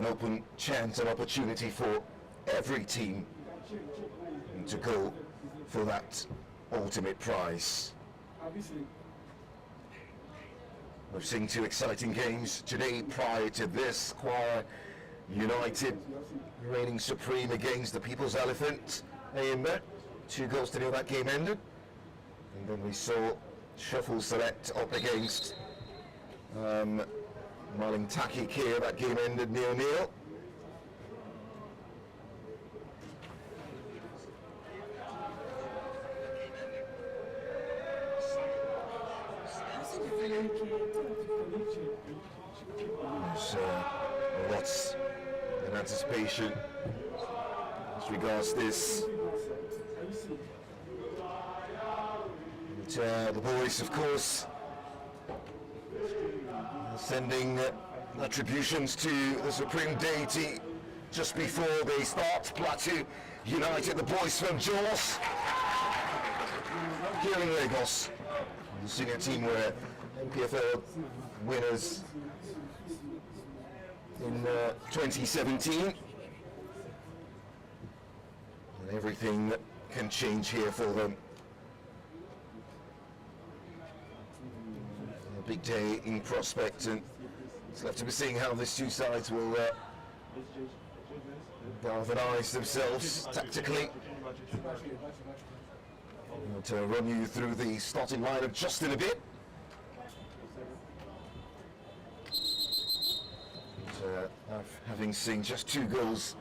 open chance and opportunity for every team to go for that ultimate prize. We've seen two exciting games today. Prior to this, Kwara United reigning supreme against the People's Elephant, Ayimba. 2-0 that game ended. And then we saw Shuffle Select up against Malingtaki Kia. That game ended 0-0. There's lots in anticipation as regards this. And, the boys, of course, sending attributions to the Supreme Deity just before they start. Plateau United, the boys from Jos, here in Lagos. The senior team were MPFL winners in 2017. And everything can change here for them. A big day in prospect, and it's left to be seeing how these two sides will galvanize themselves tactically. I'm going to run you through the starting lineup just in a bit. Having seen just 2 goals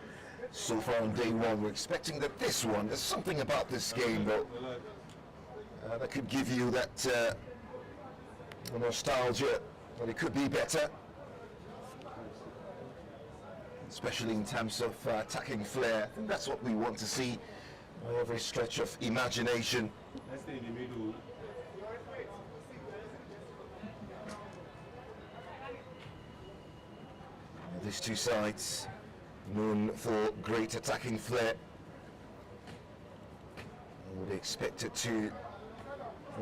so far on day one, we're expecting that this one, there's something about this game that could give you that nostalgia, that it could be better, especially in terms of attacking flair. I think that's what we want to see by every stretch of imagination. Let's stay in the middle. These two sides known for great attacking flair. I would expect it to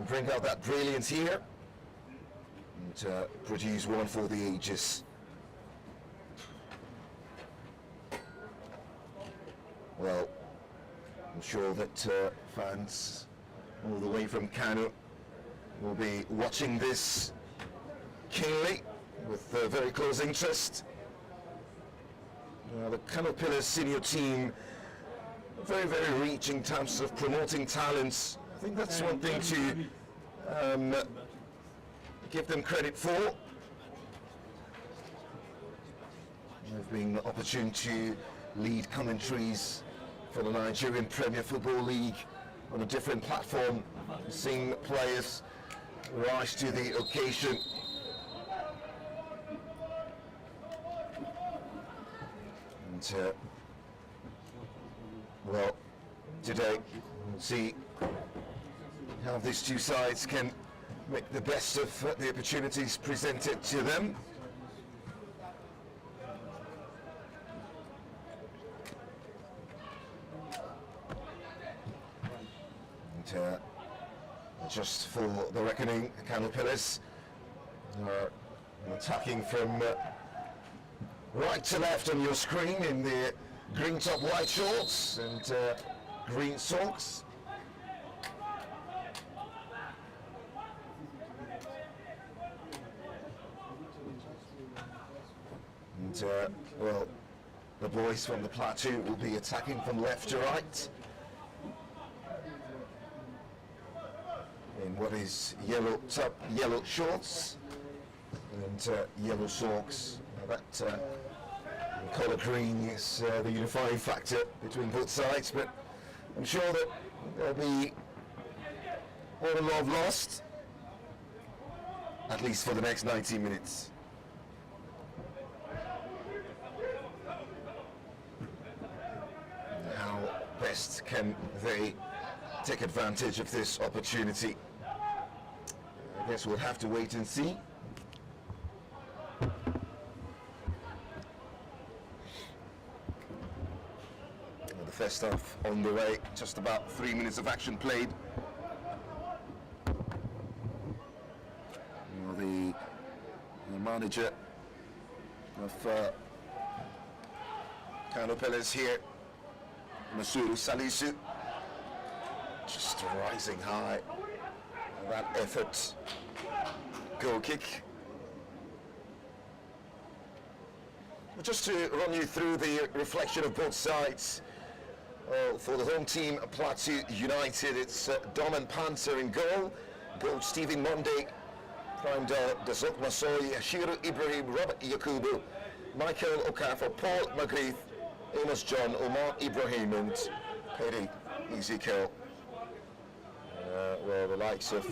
bring out that brilliance here and produce one for the ages. Well, I'm sure that fans all the way from Kano will be watching this keenly with very close interest. The Kano Pillars senior team, very, very rich in terms of promoting talents. I think that's one thing to give them credit for. I've been opportune to lead commentaries for the Nigerian Premier Football League on a different platform, seeing players rise to the occasion. And, well, today we'll see how these two sides can make the best of the opportunities presented to them. And, just for the reckoning, Kano Pillars are attacking from right to left on your screen in the green top, white shorts and green socks. And well, the boys from the Plateau will be attacking from left to right in what is yellow top, yellow shorts and yellow socks. That colour green is the unifying factor between both sides, but I'm sure that there'll be all the love lost, at least for the next 90 minutes. How best can they take advantage of this opportunity? I guess we'll have to wait and see. First half on the way, just about 3 minutes of action played. The manager of Kano Pillars here. Masuru Salisu just rising high. That effort. Goal kick. Just to run you through the reflection of both sides. For the home team, Plateau United, it's Dom and Panzer in goal. Goal Stephen Monday, primed Dasok Masoy, Ashiru Ibrahim, Robert Yakubu, Michael Okafor, Paul McGreeth, Amos John, Omar Ibrahim, and Perry Ezekiel. Well, the likes of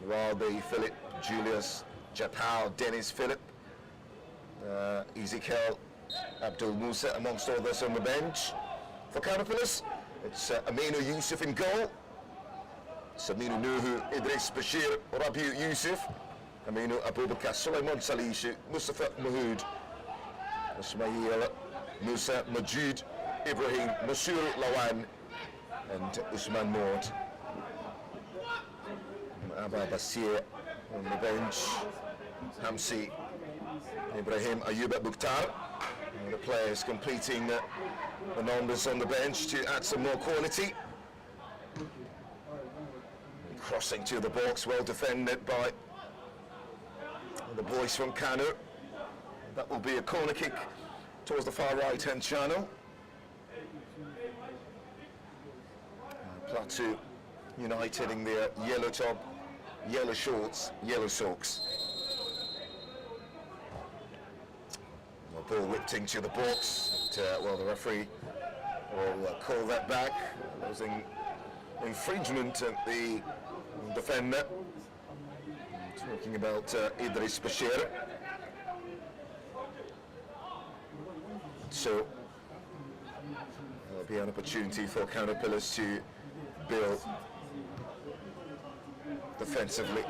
Rabi, Philip, Julius, Japal, Dennis Philip, Ezekiel, Abdul Musa, amongst others on the bench. For Kano Pillars, it's Aminu Yusuf in goal. Saminu Nuhu, Idris Bashir, Rabiu Yusuf, Aminu Abubakar, Sulaiman Salishu, Mustafa Mahood, Ismail Musa Majid, Ibrahim Masur Lawan, and Usman Maud. Abba Basir on the bench, Hamsi, Ibrahim Ayuba Mukhtar. The players completing the numbers on the bench to add some more quality. Crossing to the box, well defended by the boys from Kano. That will be a corner kick towards the far right-hand channel. Plateau United in their yellow top, yellow shorts, yellow socks. The ball whipped into the box. Well, the referee will call that back. There was an infringement at the defender. Talking about Idris Bashir. So there'll be an opportunity for Kano Pillars to build defensively.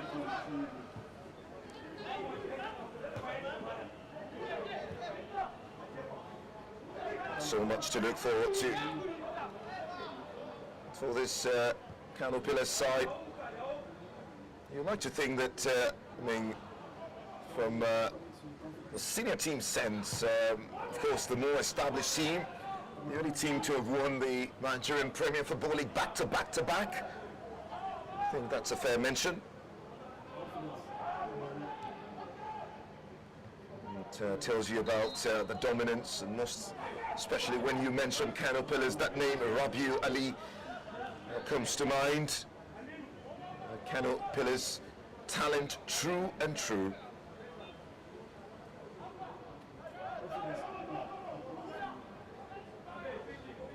So much to look forward to for this Kano Pillars side. You'd like to think that, I mean, from the senior team sense, of course, the more established team, the only team to have won the Nigerian Premier Football League back to back to back. I think that's a fair mention. It tells you about the dominance, and most especially when you mention Kano Pillars, that name, Rabiu Ali, comes to mind. Kano Pillars, talent true and true.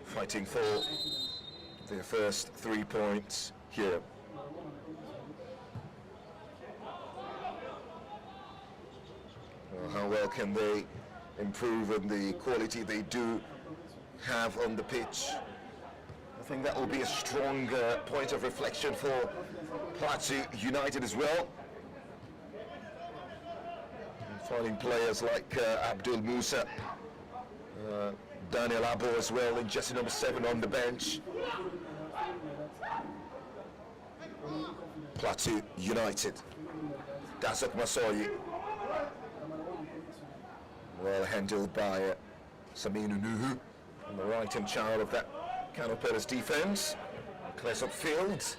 Fighting for their first 3 points here. Well, how well can they improve on the quality they do have on the pitch? I think that will be a strong point of reflection for Plateau United as well. And finding players like Abdul Musa, Daniel Abo as well, in jersey number 7 on the bench. Plateau United, Dasok Masoyi, well handled by Saminu Nuhu on the right-hand channel of that Kano Pillars defense. Clears up field.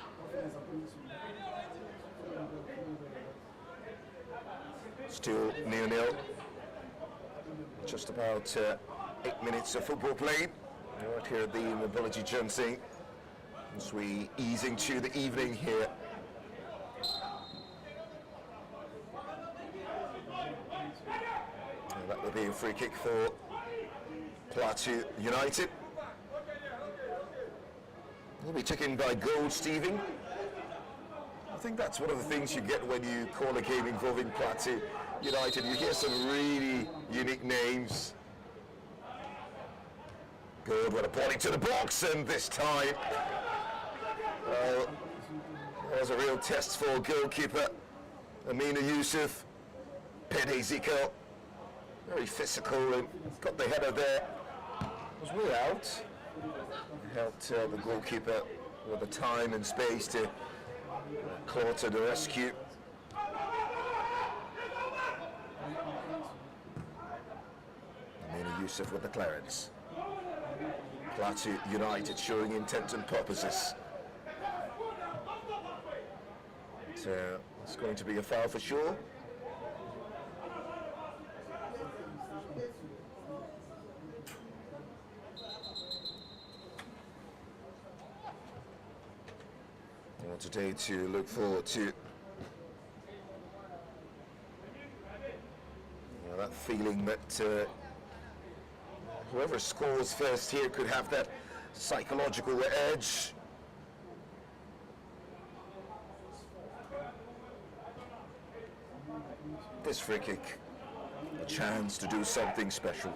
Still 0-0. Just about 8 minutes of football played right here at the Mobility Johnson as we ease into the evening here. And that will be a free kick for Plateau United. Will be taken by Gold Stephen. I think that's one of the things you get when you call a game involving Plateau United. You hear some really unique names. Good, well, pointing to the box, and this time there was a real test for goalkeeper Aminu Yusuf. Ped Ezekiel, very physical, and got the header there. Was way out. Helped the goalkeeper with the time and space to claw to the rescue. Aminu Yusuf with the clearance. Plateau United showing intent and purposes. So it's going to be a foul for sure. And today to look forward to that feeling that whoever scores first here could have that psychological edge. This free kick, a chance to do something special.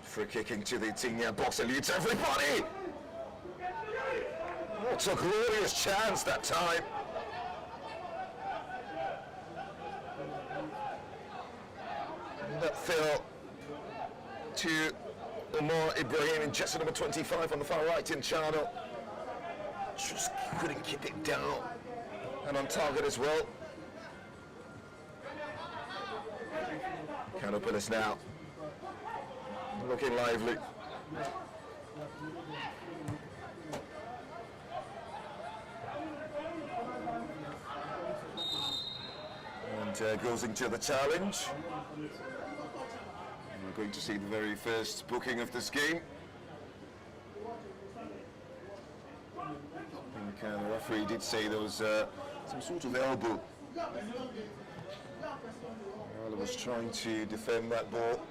Free kicking to the Tingya box, salutes everybody! What a glorious chance that time! And that fell to Omar Ibrahim in jersey number 25 on the far right in Kano. Just couldn't keep it down. And on target as well. Kano Pillars now. Looking lively. And goes into the challenge. And we're going to see the very first booking of this game. I think the referee did say there was some sort of elbow. Well, was trying to defend that ball.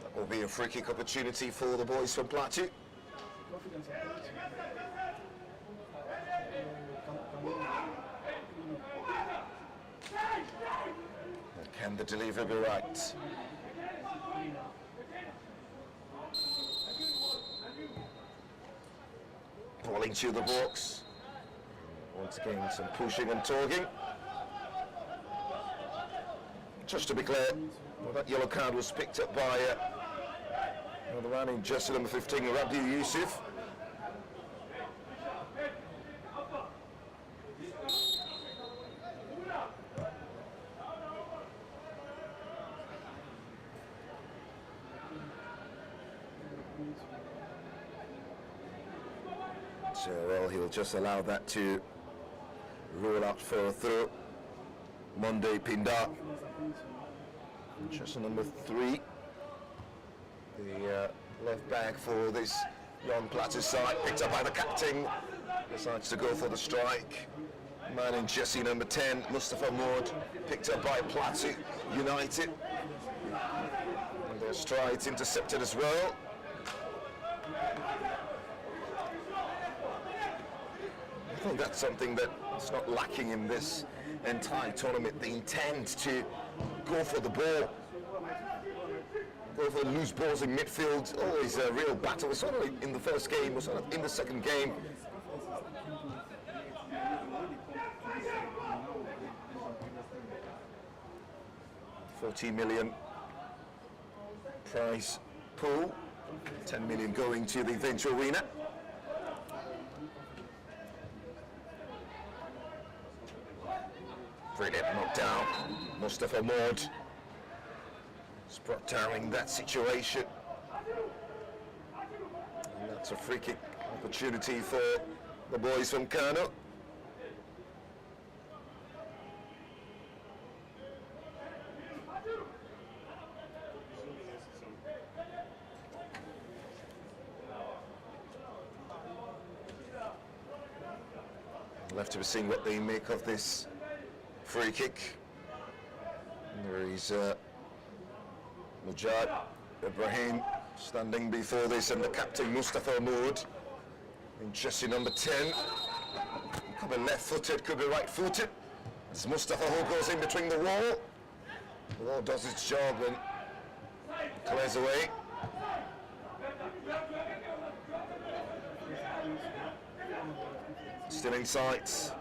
That will be a free kick opportunity for the boys from Plateau. And can the delivery be right? Balling to the box. Once again, some pushing and tugging. Just to be clear, well, that yellow card was picked up by the man in jersey number 15, Rabdi Yusuf. So, well, he'll just allow that to roll out for a throw. Monday Pinda. Just number 3. The left back for this young Plateau side, picked up by the captain. Decides to go for the strike. Man in jersey number 10, Mustafa Moord, picked up by Plateau United. And their strides intercepted as well. I think that's something that's not lacking in this entire tournament, the intent to go for the ball, go for loose balls in midfield. Always a real battle. It's only in the first game, was in the second game. $40 million prize pool, 10 million going to the eventual winner. Brilliant knockdown, Mustafa Moord, sprotting that situation. And that's a free kick opportunity for the boys from Kano. Left to be seeing what they make of this free kick. And there is Mujad Ibrahim standing before this, and the captain Mustafa Moord in jersey number 10. Could be left-footed, could be right-footed. It's Mustafa who goes in between the wall. The wall does its job and clears away. Still in sight.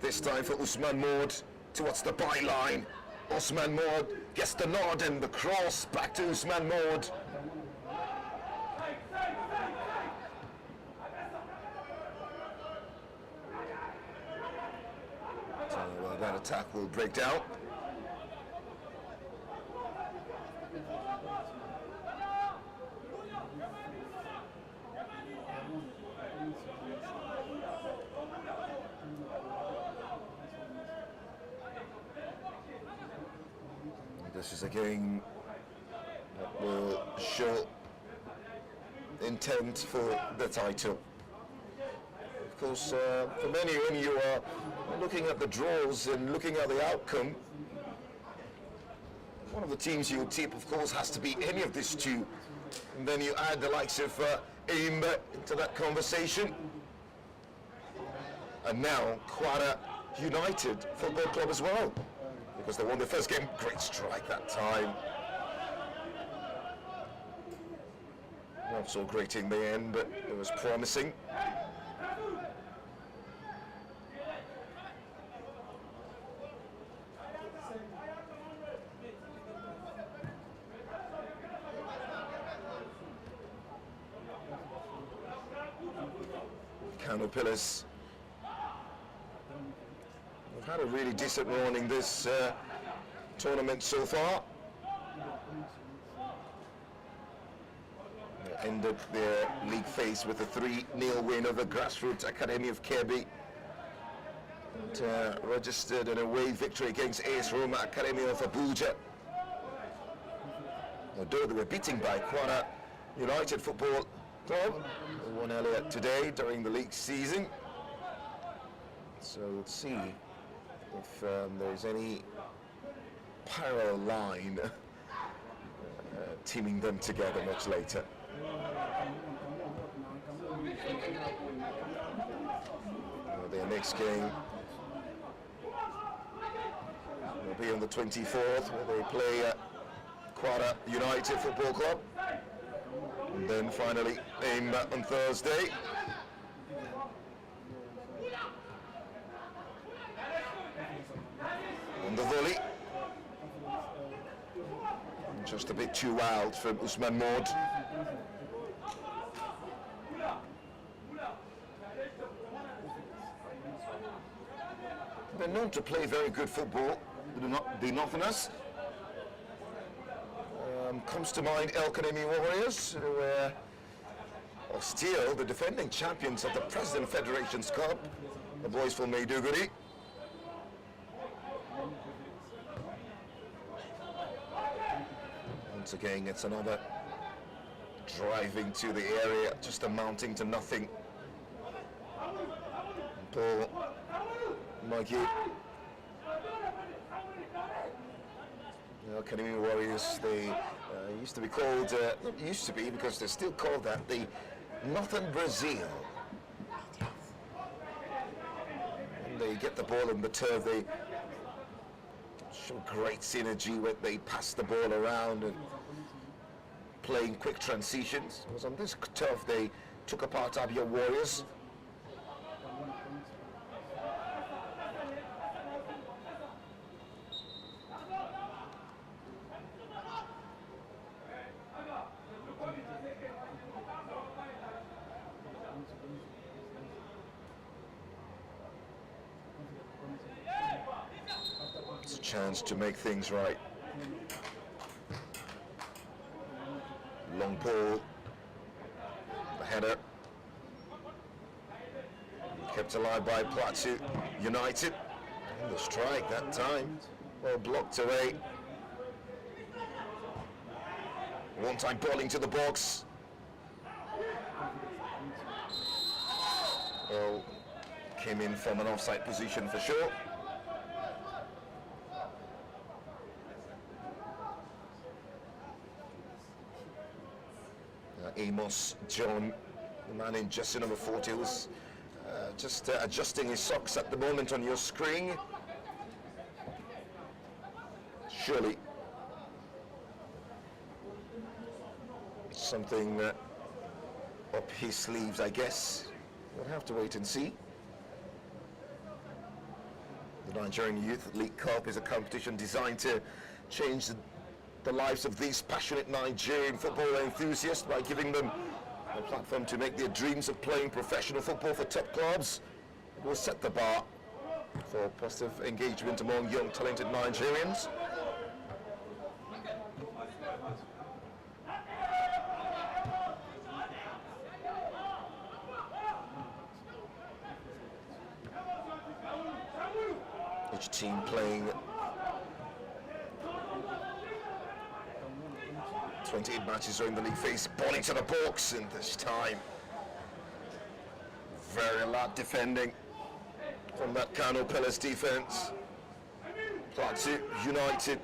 This time for Usman Moord. towards the byline. Usman Maud gets the nod and the cross back to Usman Maud. So that attack will break down. This is a game that will show intent for the title. Of course, for many, when you are looking at the draws and looking at the outcome, one of the teams you tip, of course, has to be any of these two. And then you add the likes of AIM into that conversation. And now, Quara United Football Club as well, because they won the first game. Great strike that time. Not so great in the end, but it was promising. Kano Pillars. We've had a really decent run in this tournament so far. They ended their league phase with a 3-0 win over Grassroots Academy of Kirby. And, registered an away victory against AS Roma Academy of Abuja. Although they were beaten by Quara United Football Club, they won earlier today during the league season. So we'll see if there's any parallel line teaming them together much later. Their next game will be on the 24th, where they play Quara United Football Club. And then finally AIM on Thursday. On the volley. Just a bit too wild from Usman Maud. They're known to play very good football, the Northerners. Comes to mind El Kanemi Warriors, who are still the defending champions of the President Federations Cup, the boys from Maiduguri. Once again, it's another driving to the area, just amounting to nothing. Paul, Mikey. Kanemi Warriors, they used to be called, not used to be because they're still called that, the Northern Brazil. And they get the ball on the turf, they show great synergy when they pass the ball around and playing quick transitions. It was on this turf they took apart Abia Warriors. It's a chance to make things right. Long ball, the header, kept alive by Plateau United. And the strike that time, well blocked away. One time ball into the box. Well, came in from an offside position for sure. Amos John, the man in jersey number 40, who's just adjusting his socks at the moment on your screen. Surely something up his sleeves, I guess. We'll have to wait and see. The The Nigerian Youth League Cup is a competition designed to change the lives of these passionate Nigerian football enthusiasts by giving them a platform to make their dreams of playing professional football for top clubs. It will set the bar for positive engagement among young talented Nigerians. Each team playing 28 matches during the league phase, ball into the box, and this time very alert defending from that Kano Pillars defense. Plateau United.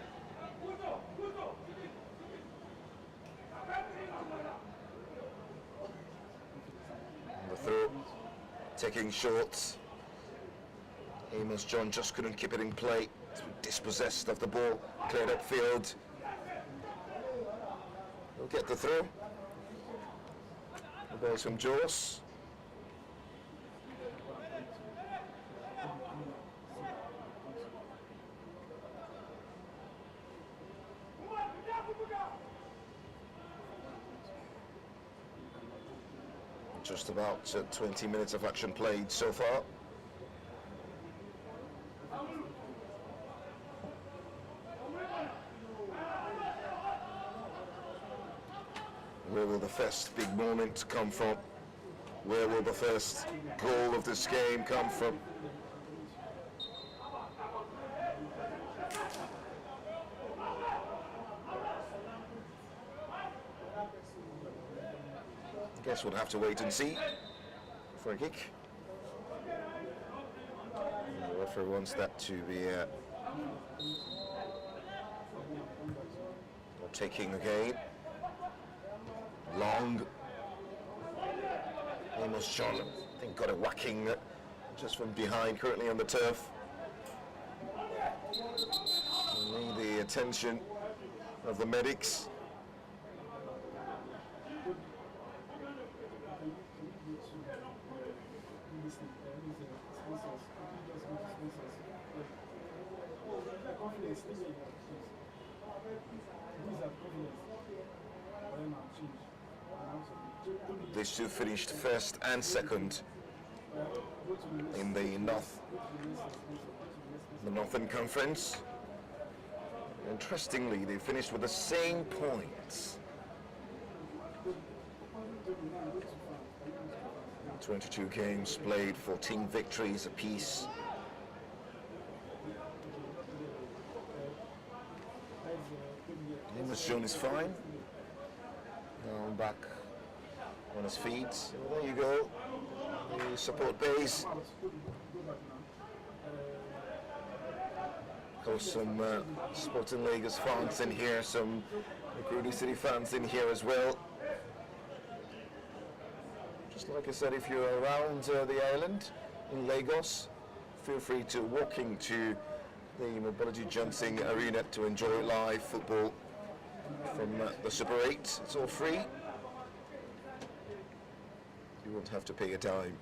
The throw, taking shots. Amos John just couldn't keep it in play. Dispossessed of the ball, cleared upfield. He'll get the throw. The ball's from Jaws. Just about 20 minutes of action played so far. Where will the first big moment come from? Where will the first goal of this game come from? I guess we'll have to wait and see for a kick. The referee wants that to be taking again. Long. Amos John, I think, got a whacking just from behind, currently on the turf. We need the attention of the medics. These two finished first and second in the Northern Conference. Interestingly, they finished with the same points. 22 games played, 14 victories apiece. Amos John is fine. Now back on his feet. There you go. The support base. Of course, some Sporting Lagos fans in here, some Grudi City fans in here as well. Just like I said, if you're around the island in Lagos, feel free to walk into the Mobility Johnson Arena to enjoy live football from the Super 8. It's all free. You won't have to pay a dime.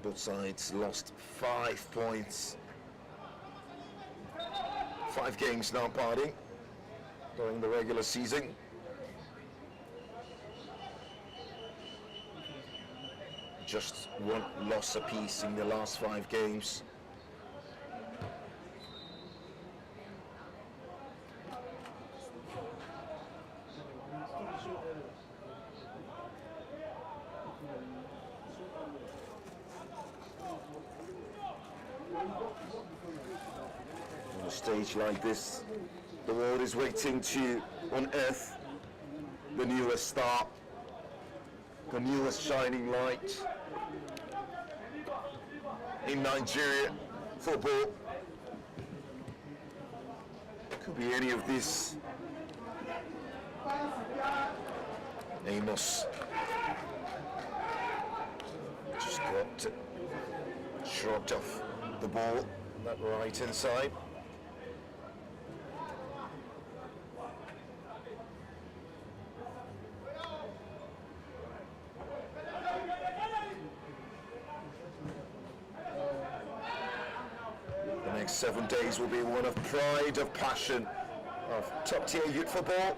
Both sides lost 5 points. 5 games now parting during the regular season. Just 1 loss apiece in the last 5 games. On a stage like this, the world is waiting to unearth the newest star, the newest shining light in Nigeria football. Could be any of these. Amos just got shrugged off the ball on that right hand side. next 7 days will be one of pride, of passion, of top-tier youth football.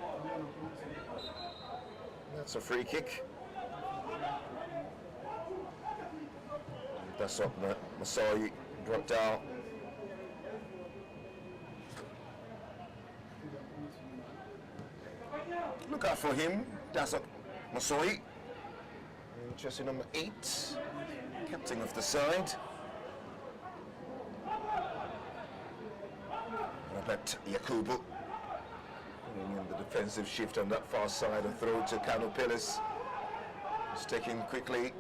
That's a free kick. That's up Masai brought down. Look out for him. That's up Masai. Jersey number 8, captain of the side. Robert Yakubu in the defensive shift on that far side and throw to Kano. He's taken quickly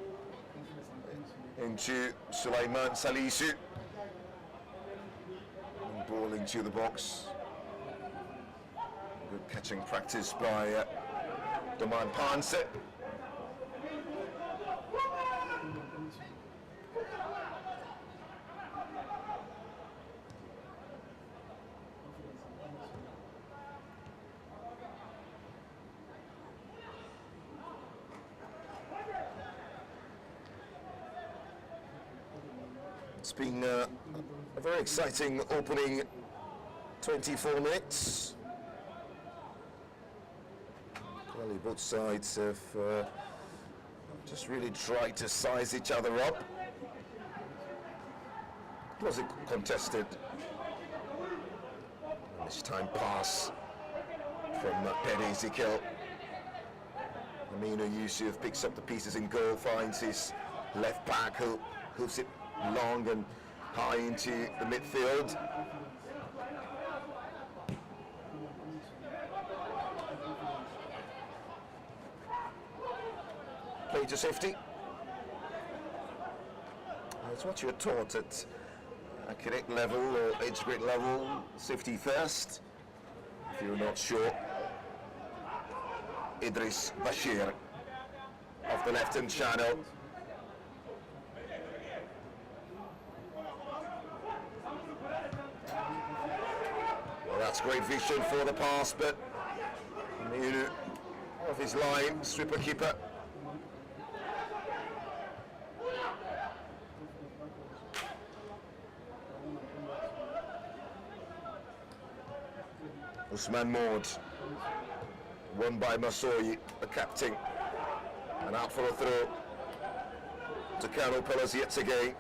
into Sulaiman Salisu. And ball into the box. Good catching practice by Doman Panse. It's been a very exciting opening 24 minutes. Clearly both sides have just really tried to size each other up. Was it contested? This time pass from Pede Ezekiel. Aminu Yusuf picks up the pieces in goal, finds his left back who hooks it long and high into the midfield. Play to safety. That's what you're taught at academic level or age grade level. Safety first. If you're not sure, Idris Bashir off the left-hand channel. Well, that's great vision for the pass, but Aminu off his line, stripper keeper. Usman Maud, won by Masoi, the captain, and out for a throw to Kano yet again.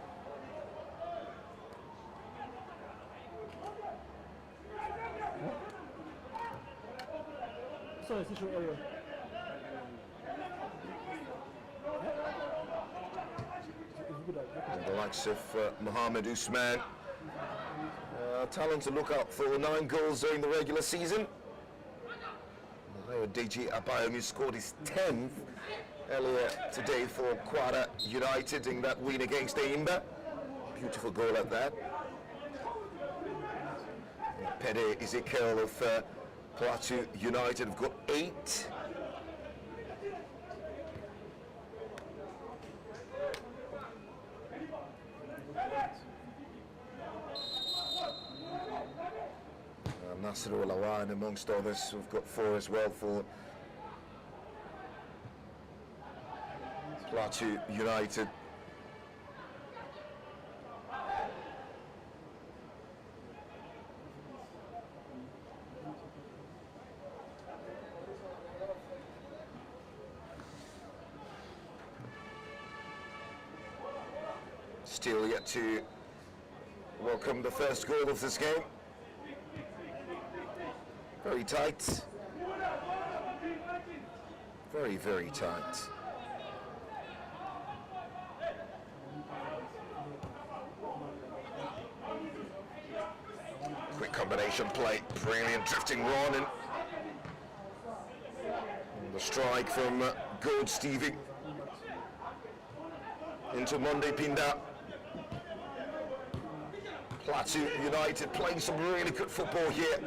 And the likes of Mohamed Usman. Talent to look out for, 9 goals during the regular season. Deji Abayomi scored his 10th earlier today for Kwara United in that win against Eimba. Beautiful goal at that. Pede Ezekiel of Plateau United have got 8. Nasrul Lawan amongst others who've got 4 as well for Plateau United. Still yet to welcome the first goal of this game. Very tight. Very, very tight. Quick combination play, brilliant drifting run, and the strike from Good Stevie into Monday Pinda. Plateau United playing some really good football here.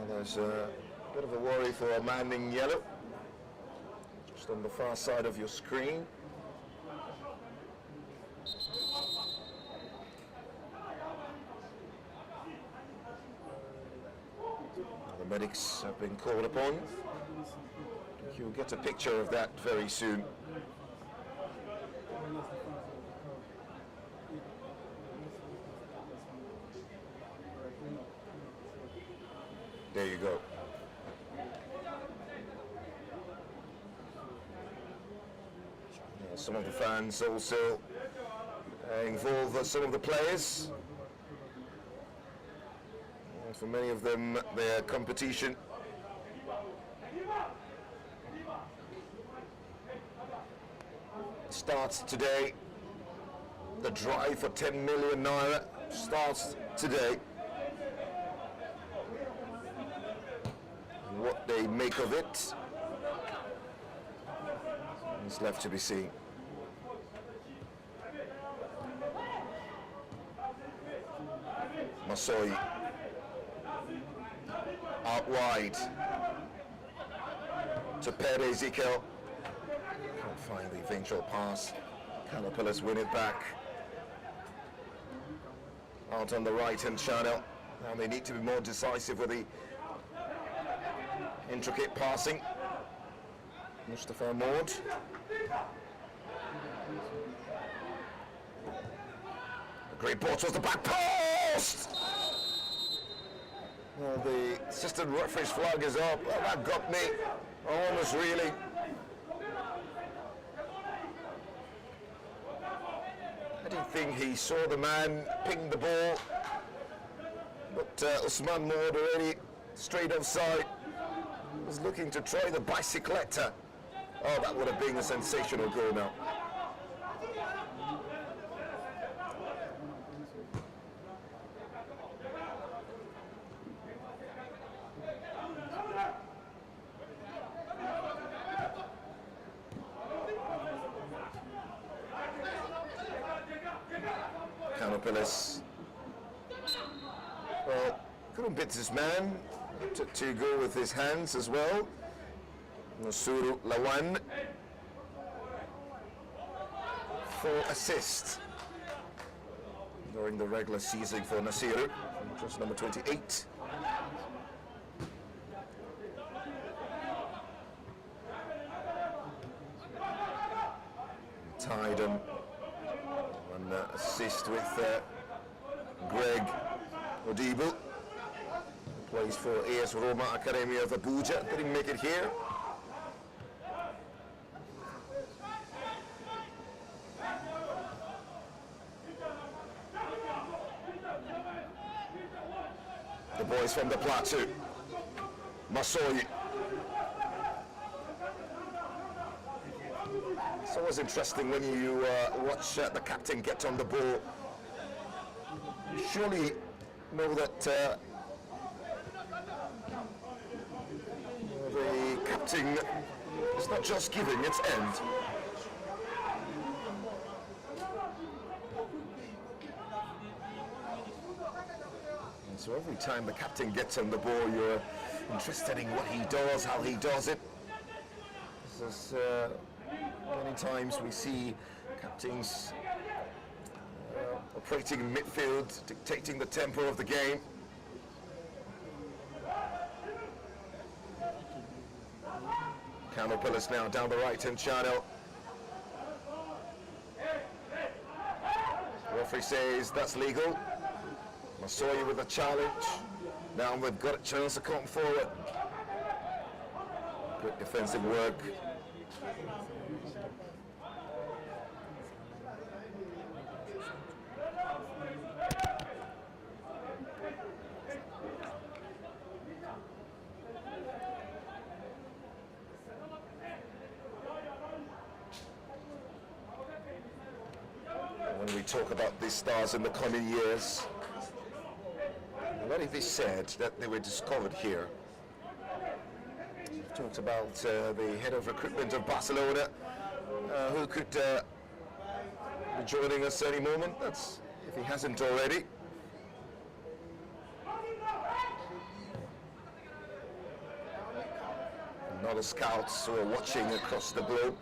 There's a bit of a worry for a man in yellow, just on the far side of your screen. The medics have been called upon. You'll get a picture of that very soon. some of the fans also involve some of the players. And for many of them, their competition starts today. The drive for 10 million naira starts today. What they make of it is left to be seen. Masoi out wide to Pere Ezekiel. Can't find the eventual pass. Kano win it back. Out on the right-hand channel. Now they need to be more decisive with the intricate passing. Mustafa Maud. A great ball towards the back post! Well, the assistant referee's flag is up. Well, that got me. Almost really. I didn't think he saw the man ping the ball. But Usman Maud already straight offside. Was looking to try the bicycletta. Oh, that would have been a sensational goal now. Kano, well, couldn't beat this man. Took 2 go with his hands as well. Nasuru Lawan, 4 assists during the regular season for Nasiru, just number 28. Tied on 1 assist with Greg Odibu. Plays for AS Roma Academy of Abuja. Didn't make it here. The boys from the Plateau. Masoi. It's always interesting when you watch the captain get on the ball. You surely know that the captain is not just giving its end. And so every time the captain gets on the ball, you're interested in what he does, how he does it. This is, many times we see captains operating in midfield, dictating the tempo of the game. Kano now down the right-hand channel. Referee says that's legal. Masoi with a challenge. Now they've got a chance to come forward. Good defensive work. When we talk about these stars in the coming years, what if they said that they were discovered here? We've talked about the head of recruitment of Barcelona, who could be joining us any moment. That's if he hasn't already. And other scouts who are watching across the globe.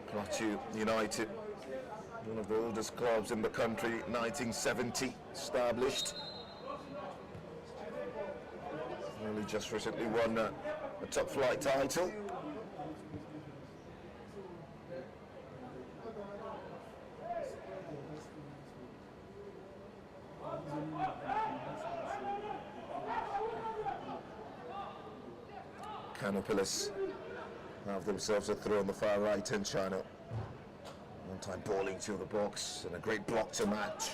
Plateau United, one of the oldest clubs in the country, 1970 established. Only just recently won a top flight title. Kano have themselves a throw on the far right hand channel. One time balling to the box and a great block to match.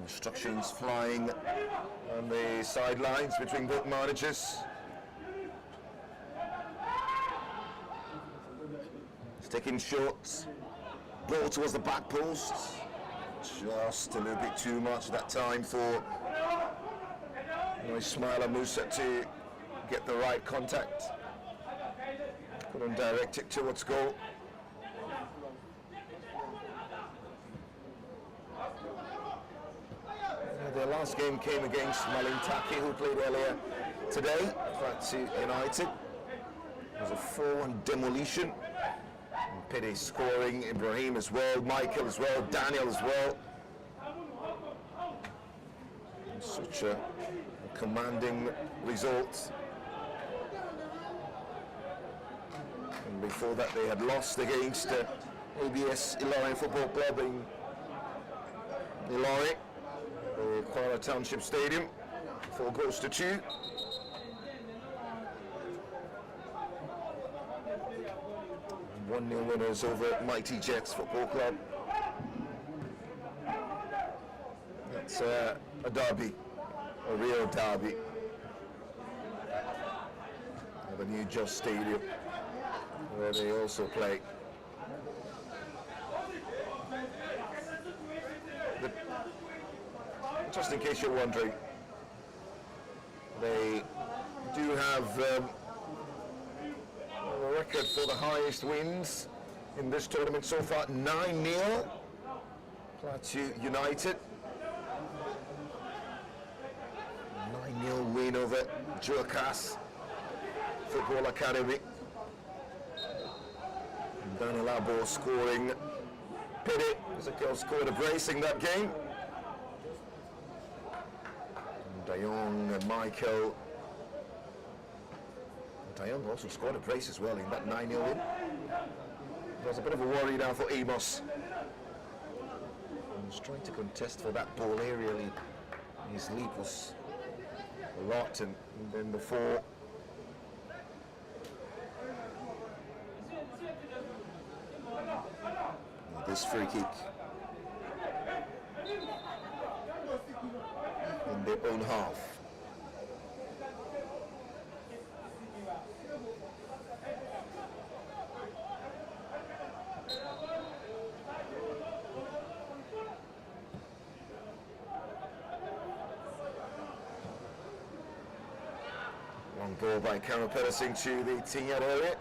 Instructions flying on the sidelines between both managers. Taking shots, ball towards the back post. Just a little bit too much that time for Ismaila Musa to get the right contact. Couldn't direct it towards goal. Their last game came against Malintaki, who played earlier today. Plateau United. It was a 4-1 demolition. Pity scoring, Ibrahim as well, Michael as well, Daniel as well. Such a commanding result. And before that they had lost against ABS Ilorin Football Club in Ilorin, the Kuala Township Stadium, 4-2. 1-0 winners over Mighty Jets Football Club. It's a derby, a real derby. At the new Jos Stadium, where they also play. Just in case you're wondering, they do have a record for the highest wins in this tournament so far, 9-0. Plateau United. 9-0 win over Jurkas Football Academy. Daniel Abo scoring. Pity, Ezekiel scored a brace in that game. Dayong and Michael. Dayong also scored a brace as well in that 9-0 win. There's a bit of a worry now for Amos. He was trying to contest for that ball aerially. His leap was a lot, and then before this free kick in their own half. Long ball by Kano Pedersen to the 10-yard area.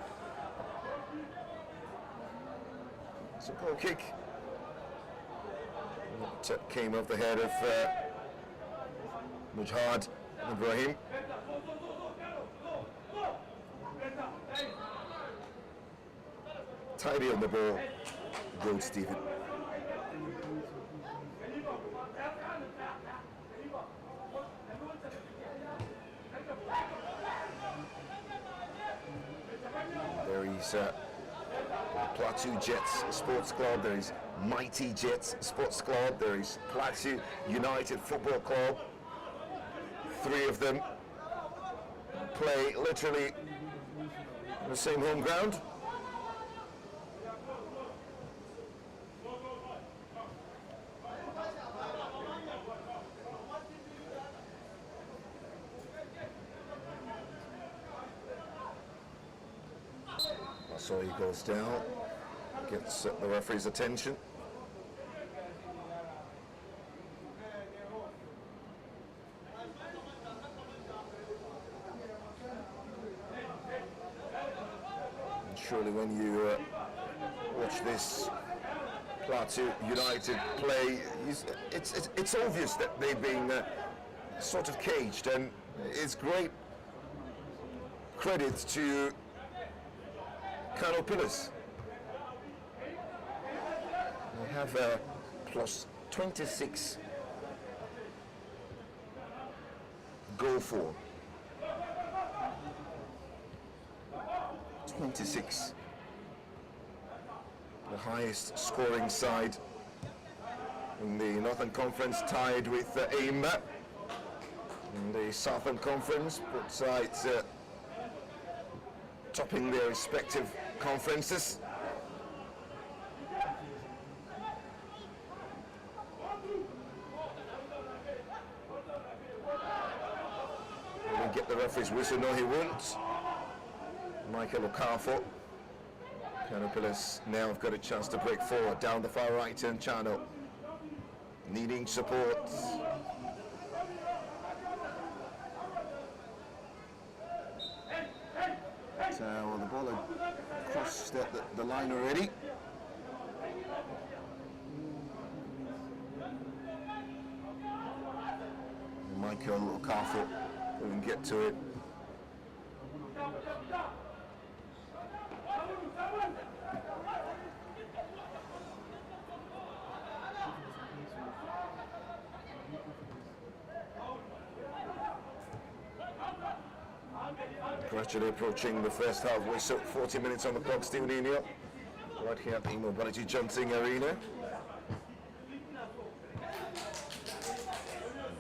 It's a goal kick. That came off the head of Mujahid Ibrahim. Tidy on the ball. Goal, Stephen. There is Plateau Jets Sports Club, there is Mighty Jets Sports Club, there is Plateau United Football Club. Three of them play literally on the same home ground. So he goes down, gets the referee's attention. And surely when you watch this Plateau United play, it's obvious that they've been sort of caged, and it's great credit to Kano Pillars. They have a plus 26 goal for. 26. highest scoring side in the Northern Conference, tied with Aimba. In the Southern Conference, both sides topping their respective conferences. Will he get the referee's whistle? No, he won't. Michael Okafor. Kano now have got a chance to break forward down the far right-hand channel, needing support. Well, the ball had crossed the line already. Michael Okafor couldn't get to it. Gradually approaching the first half. We're so 40 minutes on the clock, still Nino. Right here at the Mobility Jumping Arena.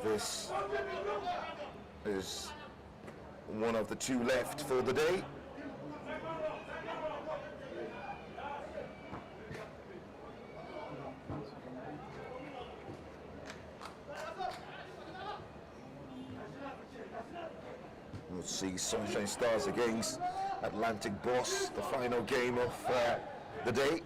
This is one of the two left for the day. We'll see Sunshine Stars against Atlantic Boss, the final game of the day.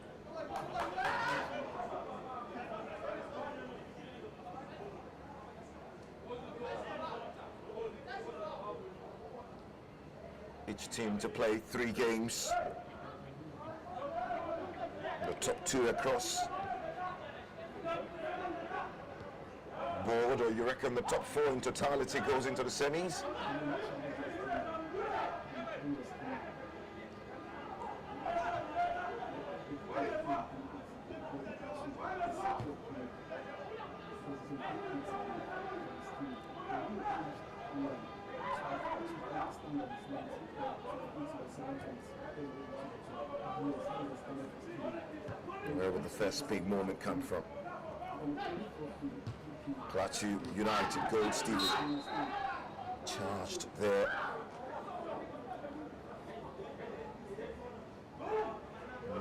Each team to play 3 games. The top 2 across board, or you reckon the top 4 in totality goes into the semis? Where will the first big moment come from? Plateau United goal, Stephen charged there.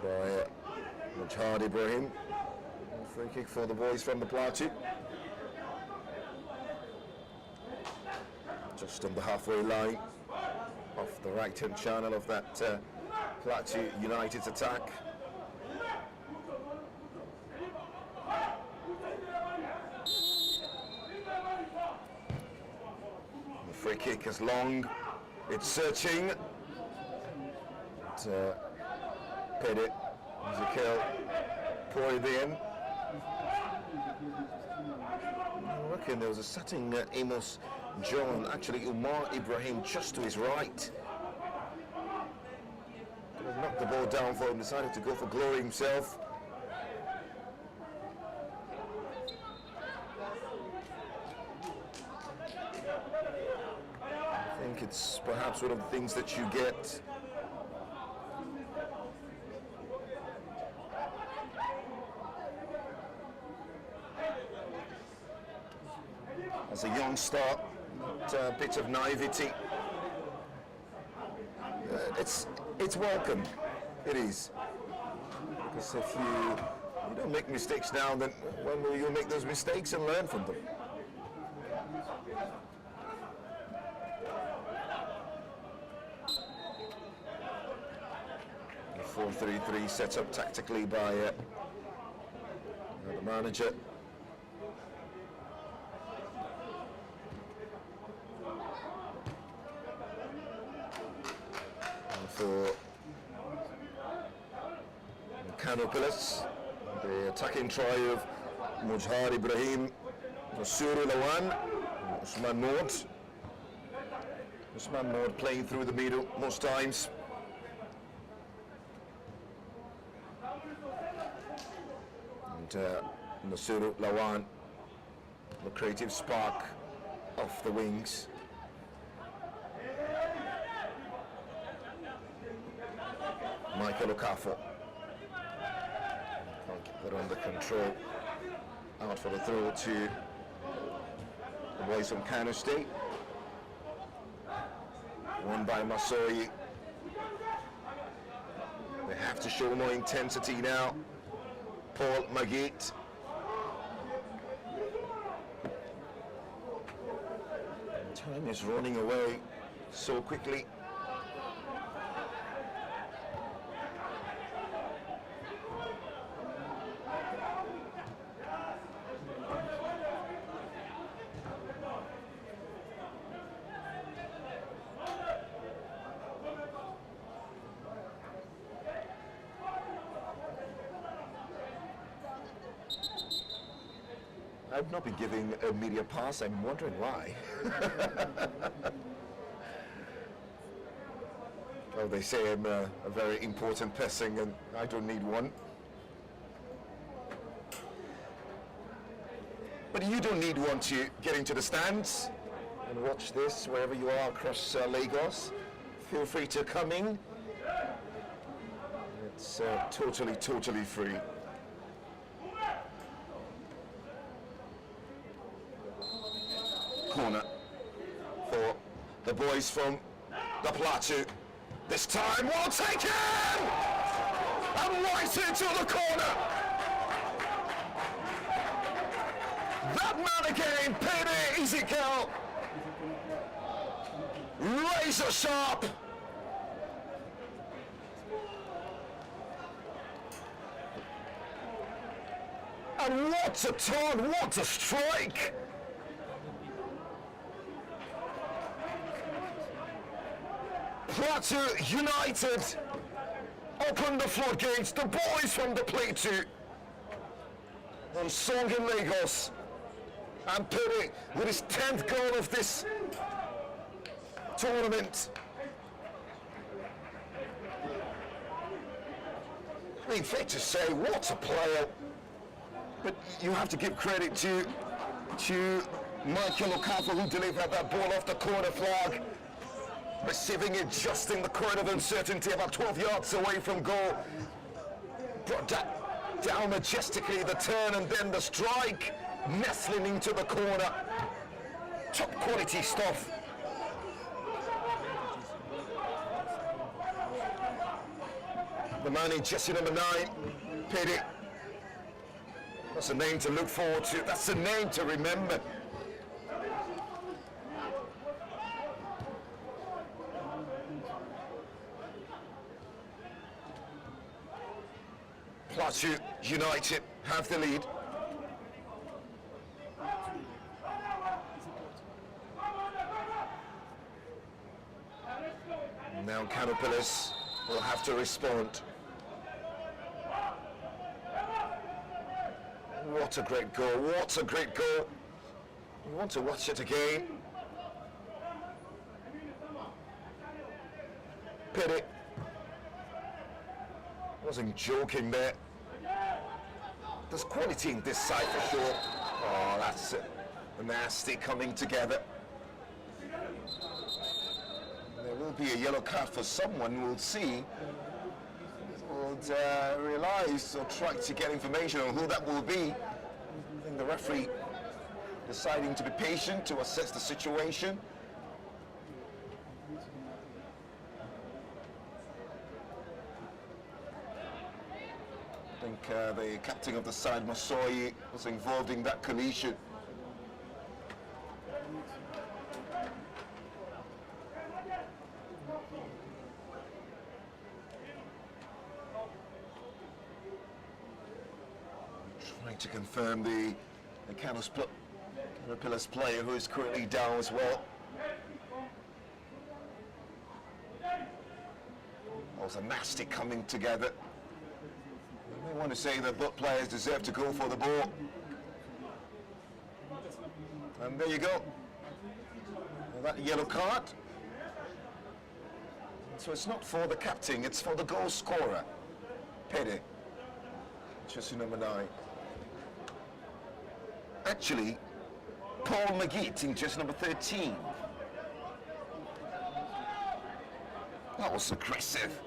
By Matchday Alert. Free kick for the boys from the Plateau. Just on the halfway line, off the right-hand channel of that Plateau United's attack. The free kick is long, it's searching. Pedit, Ezekiel, poured in. I reckon there was a setting Amos John, actually Umar Ibrahim just to his right. Could have knocked the ball down for him, decided to go for glory himself. I think it's perhaps one of the things that you get as a youngster, a bit of naivety. It's welcome. It is. Because if you don't make mistakes now, then when will you make those mistakes and learn from them? The 4-3-3 set up tactically by the manager. For Kano, the attacking try of Mujhar Ibrahim, Suru Lawan, Usman Maud. Usman Maud playing through the middle most times. And Nasuru Lawan, the creative spark off the wings. Michael Okafor. They're under control. Out for the throw to the boys from Kano State. Won by Masoi. They have to show more intensity now. Paul Magate. Time is running away so quickly. I've not been giving a media pass. I'm wondering why. Oh, they say I'm a very important person and I don't need one. But you don't need one to get into the stands and watch this wherever you are across Lagos. Feel free to come in. It's totally free. Corner for the boys from the Plateau. This time, well taken! And right into the corner! That man again, Pede Ezekiel! Razor sharp! And what a turn, what a strike! Plateau United open the floodgates. The boys from the Plateau on Song in Lagos, and Pede with his 10th goal of this tournament. I mean, fair to say, what a player. But you have to give credit to Michael Okafor, who delivered that ball off the corner flag. Receiving it just in the corner of uncertainty, about 12 yards away from goal. Brought that down majestically, the turn and then the strike, nestling into the corner. Top quality stuff. The man in jersey number 9, Pede. That's a name to look forward to. That's a name to remember. Plateau United have the lead. Now Caterpillars will have to respond. What a great goal, what a great goal. You want to watch it again. Pede wasn't joking there. There's quality in this side for sure. Oh, that's it. Nasty coming together. There will be a yellow card for someone. We'll see. We'll realize or try to get information on who that will be. I think the referee deciding to be patient to assess the situation. I think the captain of the side, Masoi, was involved in that collision. Trying to confirm the Caterpillars player who is currently down as well. That was a nasty coming together. I want to say that both players deserve to go for the ball. And there you go. Well, that yellow card. So it's not for the captain, it's for the goal scorer, Pede, jersey number 9. Actually, Paul Magate in jersey number 13. That was aggressive.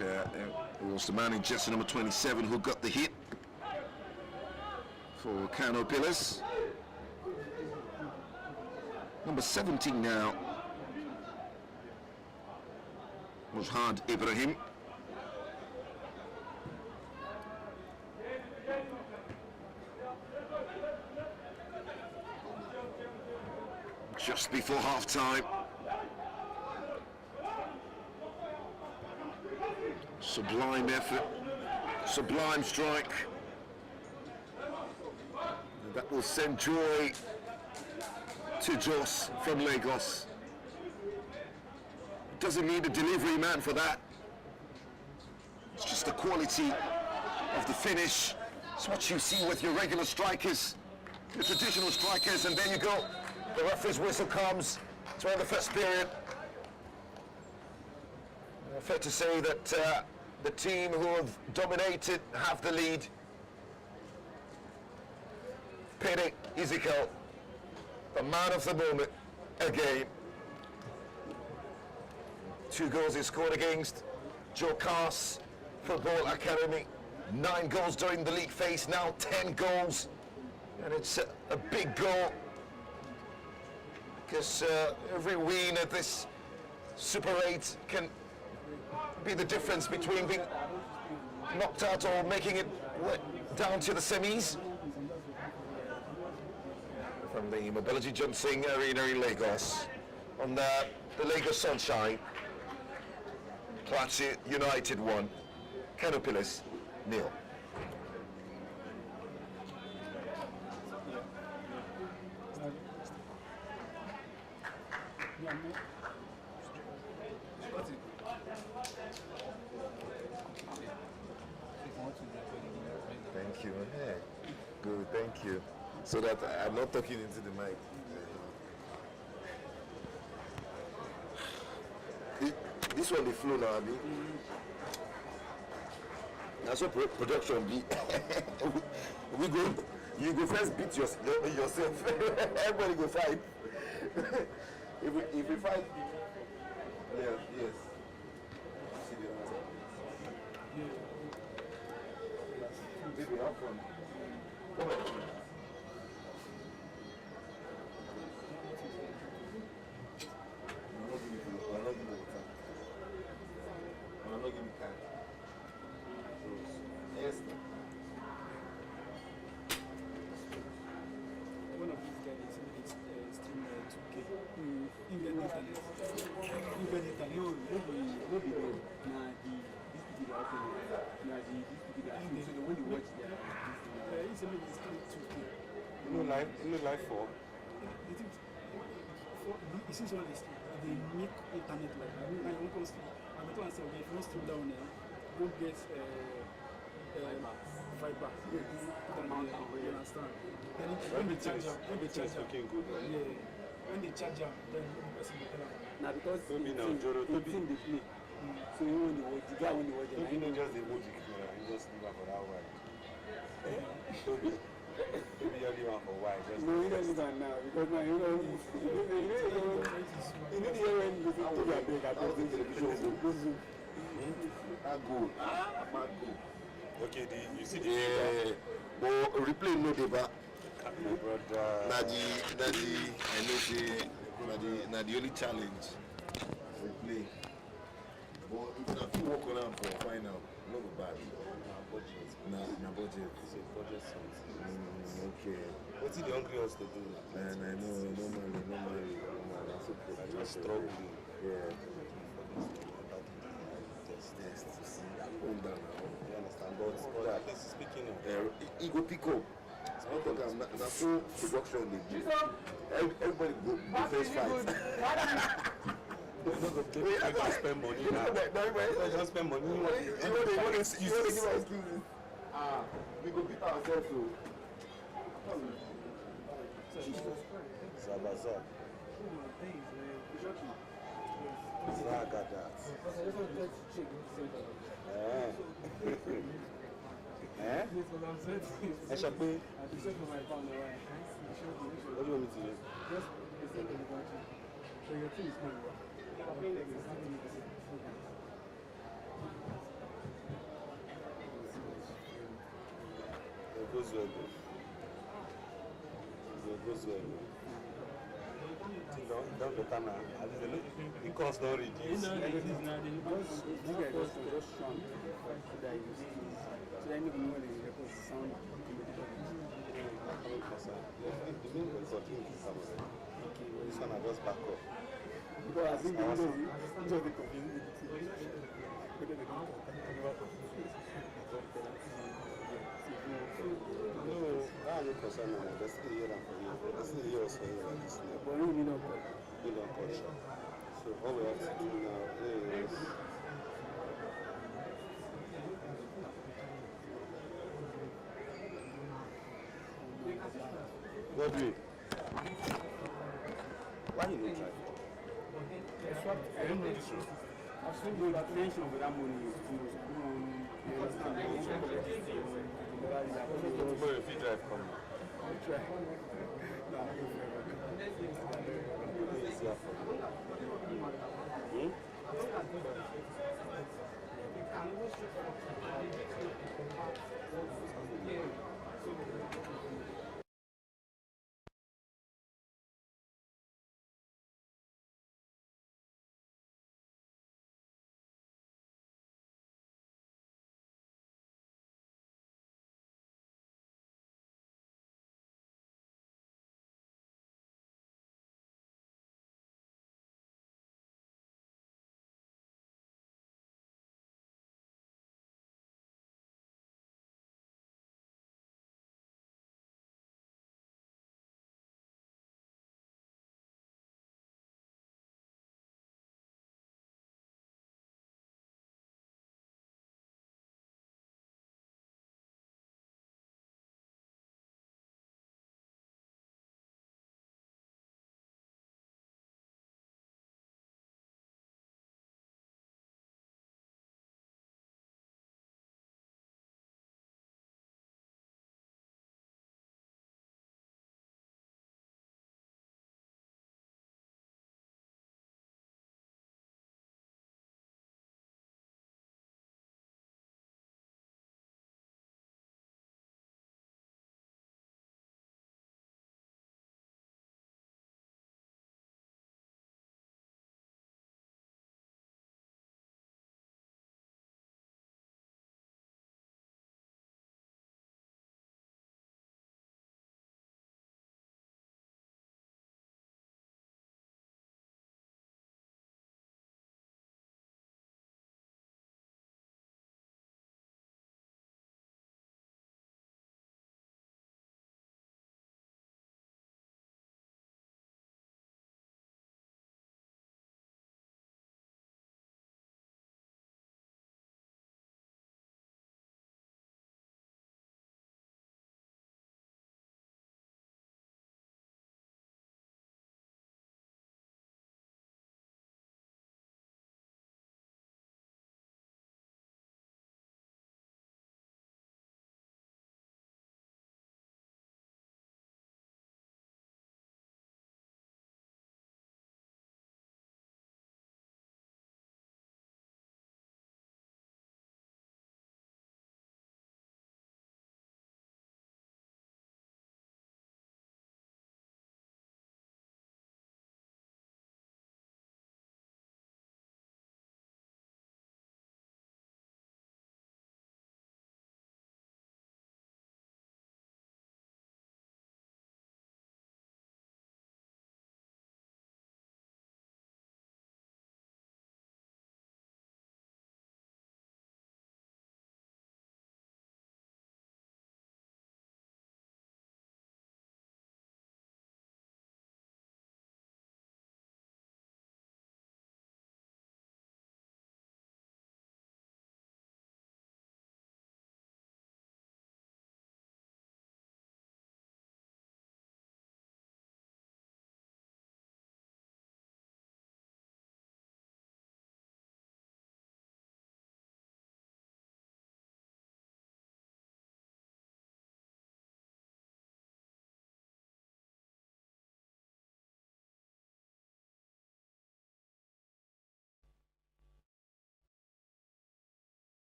it was the man in jersey number 27 who got the hit for Kano Pillars. Number 17 now was Had Ibrahim. Just before half-time. Sublime effort, sublime strike. And that will send joy to Jos from Lagos. Doesn't need a delivery man for that. It's just the quality of the finish. It's what you see with your regular strikers, the traditional strikers, and there you go. The referee's whistle comes to end the first period. Fair to say that the team who have dominated have the lead. Pede Ezekiel, the man of the moment, again. 2 goals he scored against Joe Cars Football Academy. 9 goals during the league phase, now 10 goals. And it's a big goal, because every win at this Super 8 can be the difference between being knocked out or making it down to the semis. From the Mobility Jumping Arena in Lagos, on the Lagos Sunshine, Plateau United 1, Kano Pillars 0. Thank you. Hey. Good, thank you. So that I'm not talking into the mic. This one, the flow now, Abi. That's what production be. You go first beat yourself. Everybody go fight. if we fight, yes. Baby, have fun. Come on. Yes. One of these guys is stream 2K. In the internet. No, be there. Nah, these people are open. Nah, these people are open. So when you watch their it's a little stream 2K. No live for? The thing is, since all this, they make internet like that. I won't come stream. I'm going to say, okay, if you want to stream down there, go get fiber. You understand? Then when they charge up, It's looking good. yeah, when they charge up, then the person will tell them. Now because Toby it's now, in Joro, Toby. the play. So you when you watch the guy when you watch Toby not just the emoji camera, he just leave her for that while. Toby only one for why? Just no, you don't do that now because now you know you need to hear when you listen to your big at the television. Okay, you see the Yeah, but replay no deba. my brother. Na the only challenge. Replay. But if na fit work on am for final, no go bad. Na budget. It's a budget song. Okay. What's the hungry us to do? And I know normally. That's okay. I just struggling. Yeah. Test. Hold down now. You understand? But at least speaking of He go pick up. Na so production dey do. Everybody go face fight. I just spend money now. I just spend money. You want to give us excuses. We go beat ourselves so. Zabaza. Zagadat. I shall pay. What do you want me to do? So your team is coming. goes well though. It goes well though. Don't better now. At least the cost don't reduce. Because you guys just shun so that you see. So that you know the record sound competitive. The main recording is somewhere. This one I just back up. Because I think just the confusing No, I'm not concerned about that. Still here and for you. That's still here also here like this now. but really not good. You don't touch it. So all we have to do now is what do you? Why you don't try? I don't know the truth. I've seen the attention of that money is too much. You understand? Tomorrow if you drive, come now. I'll try. No, I'll go It's easier for you.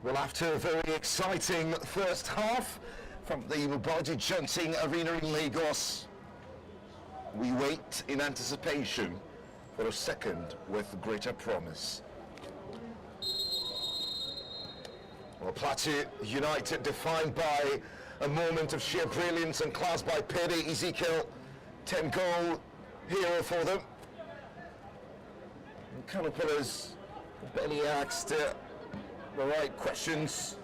Well, after a very exciting first half from the Mubaji Johnson Arena in Lagos, we wait in anticipation for a second with greater promise. Well, Plateau United defined by a moment of sheer brilliance and class by Pede Ezekiel, 10-goal hero for them. And Kano players barely asked the right questions.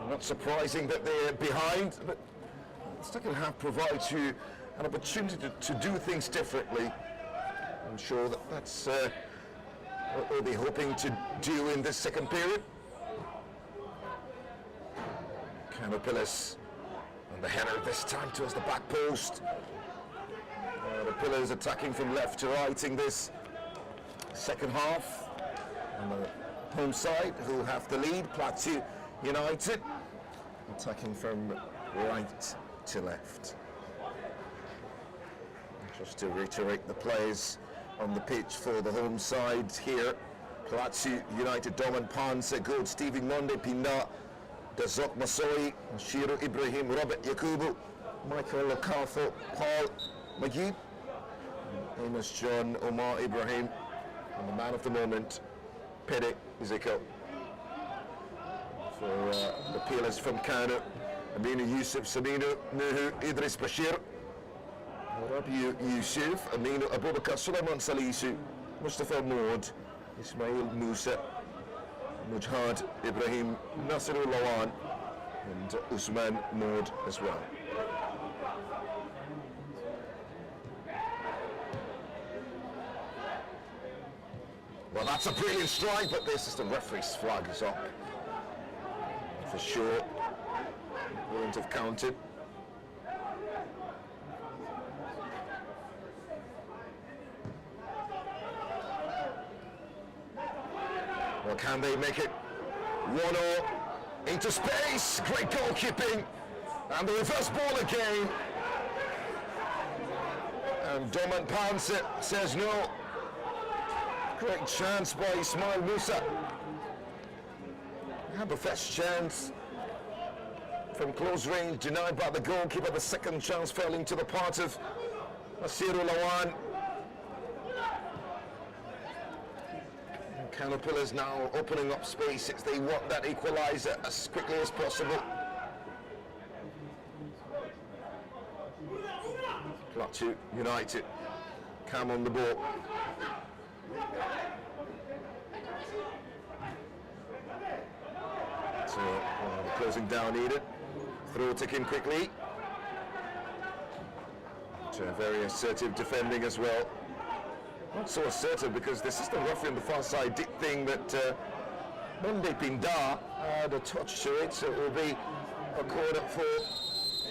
Not surprising that they're behind, but the second half provides you an opportunity to do things differently. I'm sure that that's what they'll be hoping to do in this second period. Kano Pillars and the header this time towards the back post. The Pillars attacking from left to right in this second half. On the home side, who have the lead, Plateau United, attacking from right to left. Just to reiterate the players on the pitch for the home side here. Plateau United, Doman Panse, Good, Stephen Monde, Pinda, Dazok Masoi, Shiro Ibrahim, Robert Yakubu, Michael Locartho, Paul Magid, Amos John, Omar Ibrahim, and the man of the moment, Pede Ezekiel. For the peelers from Kano, Aminu Yusuf, Saminu, Nuhu, Idris Bashir, Rabi Yusuf, Aminu Abubakar, Sulaiman Salisu, Mustafa Maud, Ismail Musa, Mujhad Ibrahim, Nasirul Lawan, and Usman Maud as well. Well, that's a brilliant strike, but this is the referee's flag is up. For sure, wouldn't have counted. Well, can they make it 1-0 into space? Great goalkeeping, and the reverse ball again. And Doman Panse says no. Great chance by Ismail Musa. Had the first chance from close range, denied by the goalkeeper. The second chance fell into the part of Nasirul Lawan. Kano Pillars now opening up spaces. They want that equaliser as quickly as possible. Plateau United, Cam on the ball. So closing down needed. Throw taken quickly. So very assertive defending as well. Not so assertive because the assistant referee on the far side did think that Monde Pinda had a touch to it, so it will be a corner for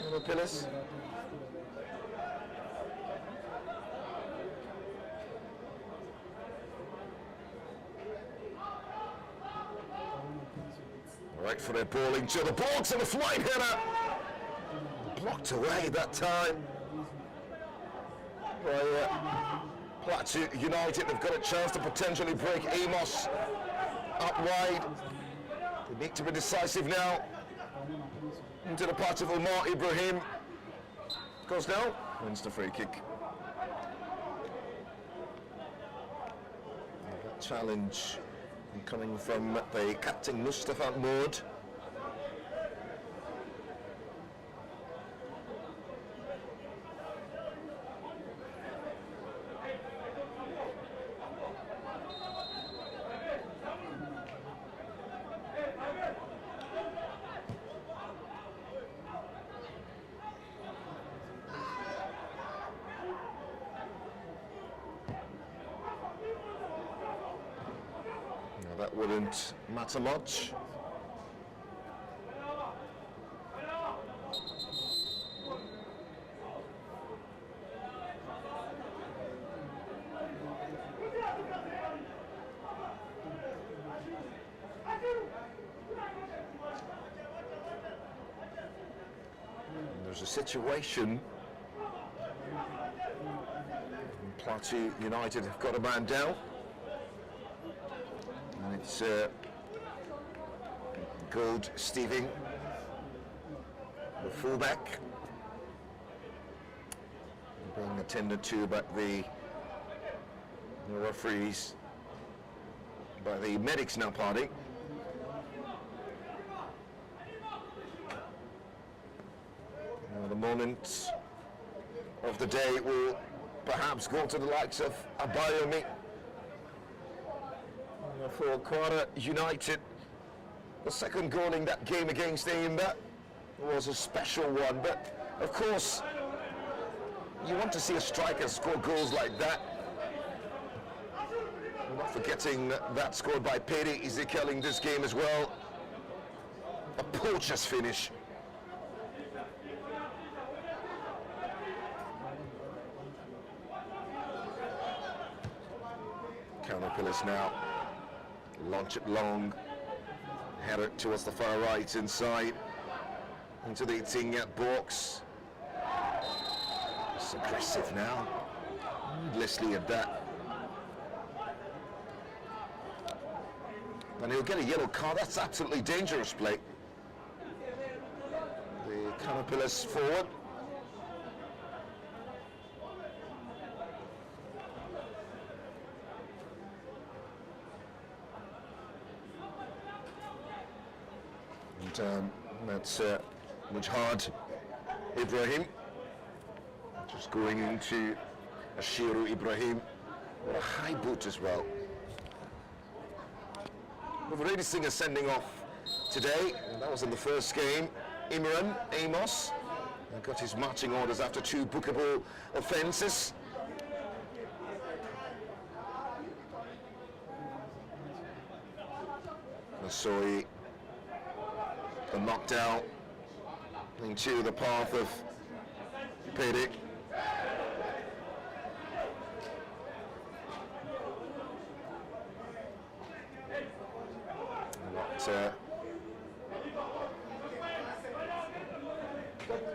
Kano Pillars. Right for their ball into the box and a flying header. Blocked away that time by Plateau United. They've got a chance to potentially break Amos up wide. They need to be decisive now. Into the part of Omar Ibrahim. Goes down, wins the free kick. That challenge coming from the captain Mustafa Maud. That wouldn't matter much. And there's a situation. Plateau United have got a man down. And it's Gold Steving, the fullback, being attended to by the referees, by the medics now parting. The moment of the day will perhaps go to the likes of Abayomi for Kwara United. The second goal in that game against Aimba was a special one, but of course you want to see a striker score goals like that. We're not forgetting that scored by Peri Ezekiel in this game as well. A poacher's finish. Kano now launch it long, head it towards the far right inside into the 18-yard box. It's aggressive now, needlessly at that. And he'll get a yellow card. That's absolutely dangerous play. The Kano forward. And that's Mujhad Ibrahim just going into Ashiru Ibrahim. What a high boot as well. We've already seen a sending off today, and that was in the first game. Imran Amos got his marching orders after 2 bookable offences. Nasoi, the knockdown into the path of Pedic.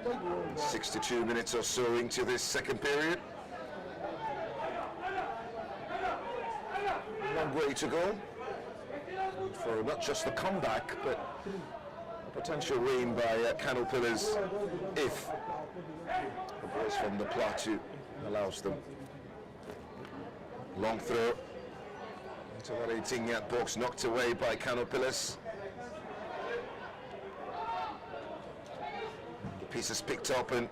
About 62 minutes or so into this second period. Long way to go for not just the comeback, but a potential win by Kano Pillars if the boys from the Plateau allows them. Long throw into that 18-yard box, knocked away by Kano Pillars. The piece is picked up and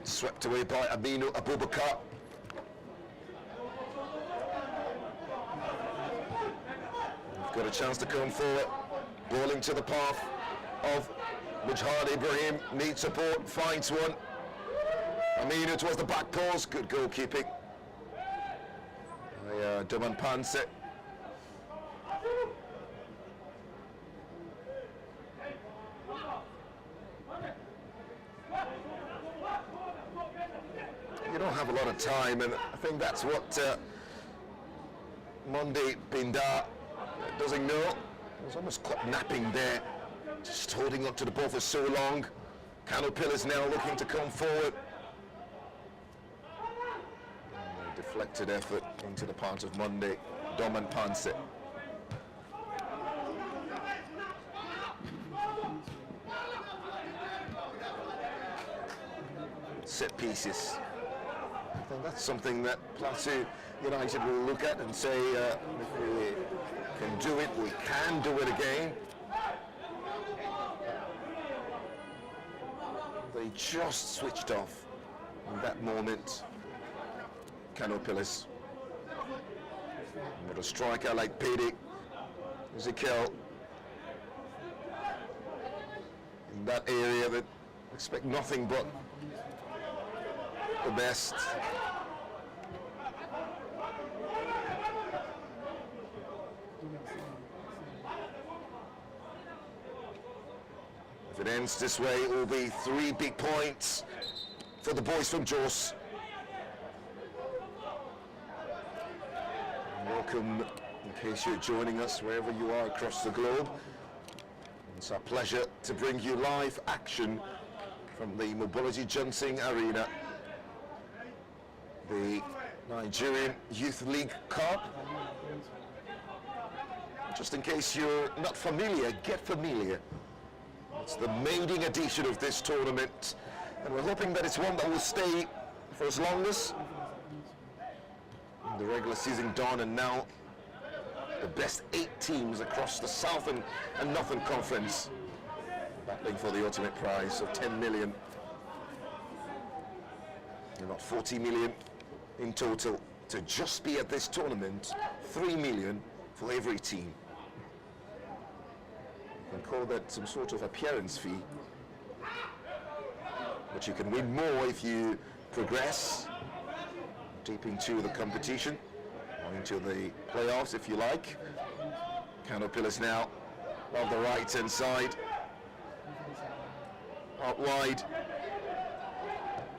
swept away by Aminu Abubakar. Got a chance to come forward, ball into the path of Mujhad Ibrahim, needs support, finds one. Aminu towards the back post, good goalkeeping by Duman Panse. You don't have a lot of time, and I think that's what Monday Binda doesn't know. He was almost caught napping there, just holding on to the ball for so long. Kano Pillars now looking to come forward. And a deflected effort into the part of Monday, Doman Panse. Set pieces. I think that's something that Plateau United will look at and say, if we can do it, we can do it again. They just switched off in that moment. Kano Pillars. With a striker like Pedi Ezekiel in that area that expect nothing but the best. If it ends this way, it will be 3 big points for the boys from Jos. Welcome, in case you're joining us wherever you are across the globe. It's our pleasure to bring you live action from the Mobility Junsing Arena. The Nigerian Youth League Cup. Just in case you're not familiar, get familiar. It's the maiden edition of this tournament, and we're hoping that it's one that will stay for as long as the regular season done, and now the best 8 teams across the Southern and Northern Conference battling for the ultimate prize of 10 million. About 40 million in total to just be at this tournament, 3 million for every team. You can call that some sort of appearance fee, but you can win more if you progress deep into the competition or into the playoffs if you like. Kano Pillars now on the right hand side, out wide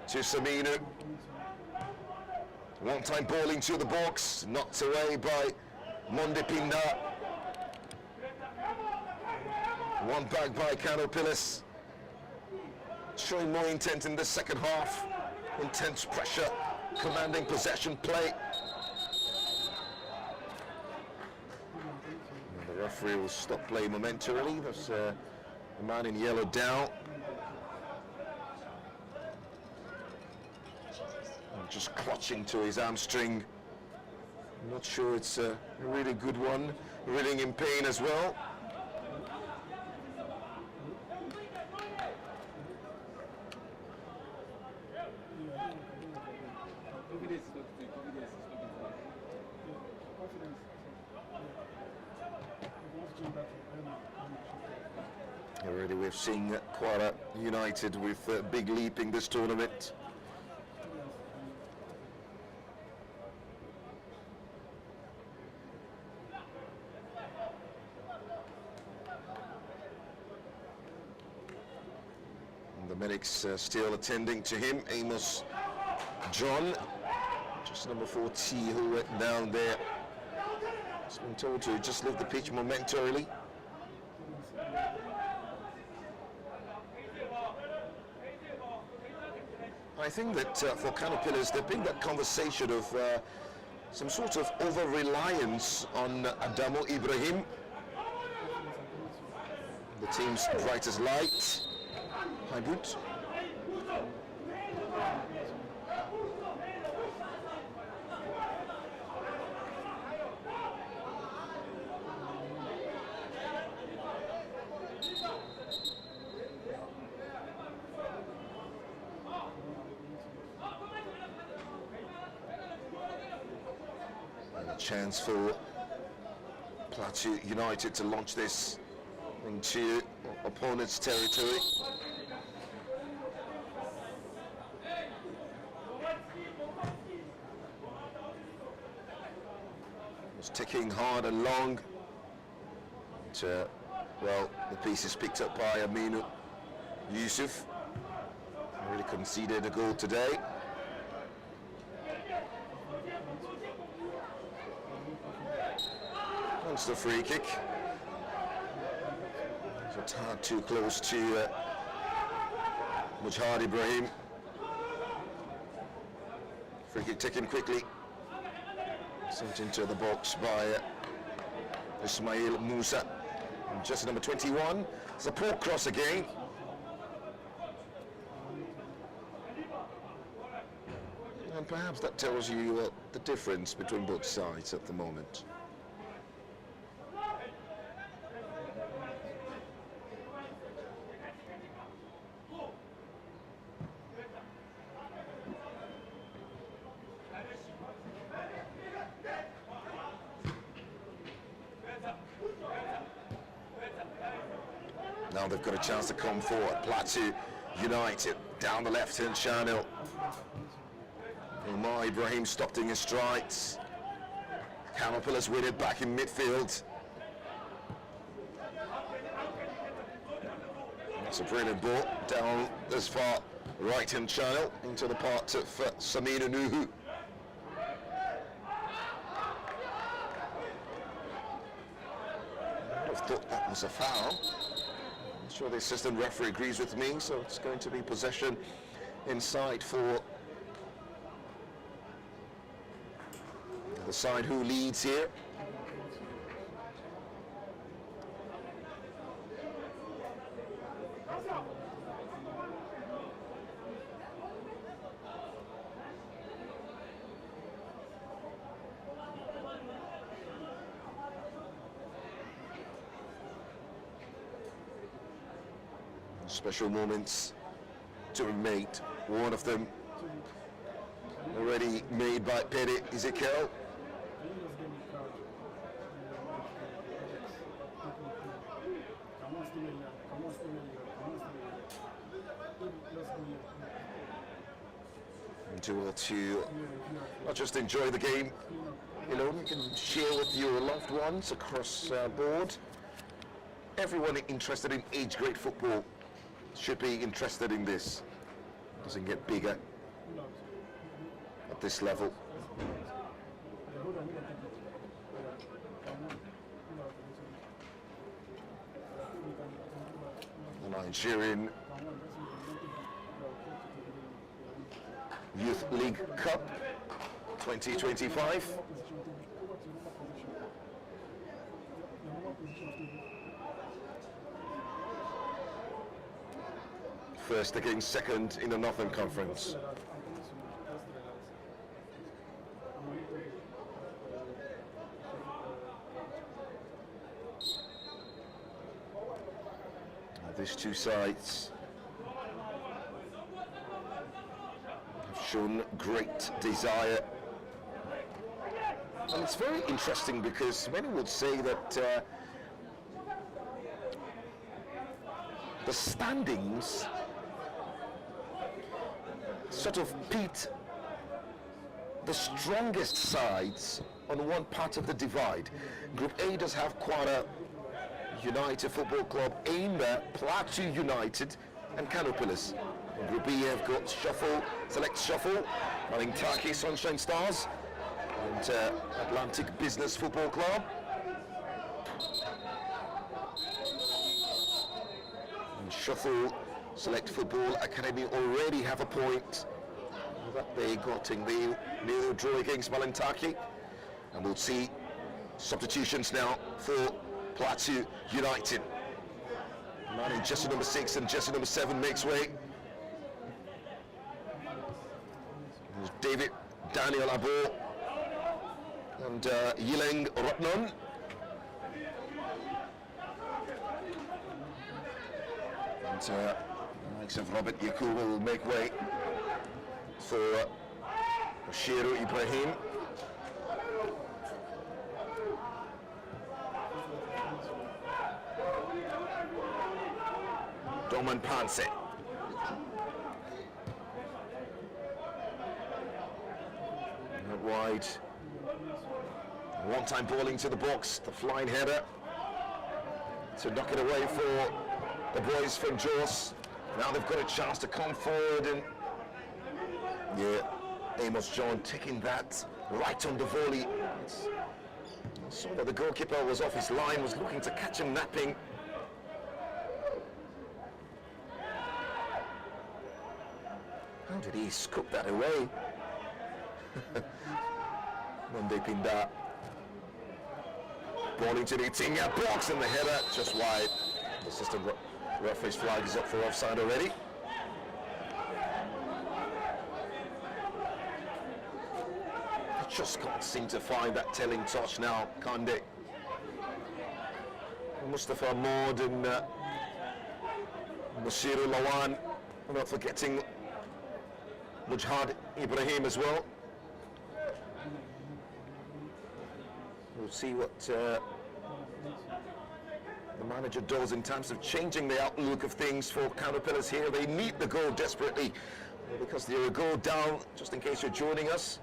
to Saminu. One time ball into the box, knocked away by Mondepinda. One back by Kano Pillars. Showing more intent in the second half. Intense pressure, commanding possession play. And the referee will stop play momentarily. There's a man in yellow down. Just clutching to his hamstring. I'm not sure it's a really good one. Writhing in pain as well. Already we've seen Quara United with a big leap in this tournament. The medics still attending to him. Amos John, just number 40, who went down there. He's been told to just leave the pitch momentarily. I think that for Kano Pillars, there's been that conversation of some sort of over-reliance on Adamo Ibrahim, the team's brightest light. High boot. And a chance for Plateau United to launch this into opponent's territory. It's ticking hard and long. And, well, the piece is picked up by Aminu Yusuf. Really conceded a goal today. That's the free kick. So it's hard too close to Mujahid Ibrahim. Free kick taken quickly. Sent into the box by Ismail Musa. And just number 21. It's a poor cross again. And perhaps that tells you the difference between both sides at the moment. Now they've got a chance to come forward. Plateau United down the left-hand channel. Umar Ibrahim stopped in his strides. Kano Pillars win it back in midfield. That's a brilliant ball down this far right-hand channel into the part of Samina Nuhu. I would have thought that was a foul. I'm sure the assistant referee agrees with me, so it's going to be possession inside for the side who leads here. special moments to be made. One of them already made by Pere Ezekiel. And to not just enjoy the game alone, you can share with your loved ones across board. Everyone interested in age grade football should be interested in this. Doesn't get bigger at this level. The Nigerian Youth League Cup 2025. First against second in the Northern Conference. These two sides have shown great desire. And it's very interesting because many would say that the standings sort of pit the strongest sides on one part of the divide. Group A does have Quara United Football Club, Aimba, Plateau United and Kano. In Group B have got Select Shuffle, Malintaki Sunshine Stars and Atlantic Business Football Club. And Shuffle Select Football Academy already have a point that they got in the new draw against Malintaki, and we'll see substitutions now for Plateau United. Man in jersey number 6 and jersey number 7 makes way. There's David Daniel Abo and Yileng Ratnon. And the likes of Robert Yacoub will make way for Bashiru Ibrahim. Doman Panse. Out wide. One-time ball into the box, the flying header to knock it away for the boys from Jos. Now they've got a chance to come forward, and Amos John taking that right on the volley. I saw that the goalkeeper was off his line, was looking to catch him napping. How did he scoop that away? Monday Pinda. Ball into the Tinga box, and the header just wide. The assistant referee's flag is up for offside already. Just can't seem to find that telling touch now, Kande. Mustafa Maud and Bashiru Lawan. We're not forgetting Mujahid Ibrahim as well. We'll see what the manager does in terms of changing the outlook of things for Kano Pillars here. They need the goal desperately because they're a goal down, just in case you're joining us.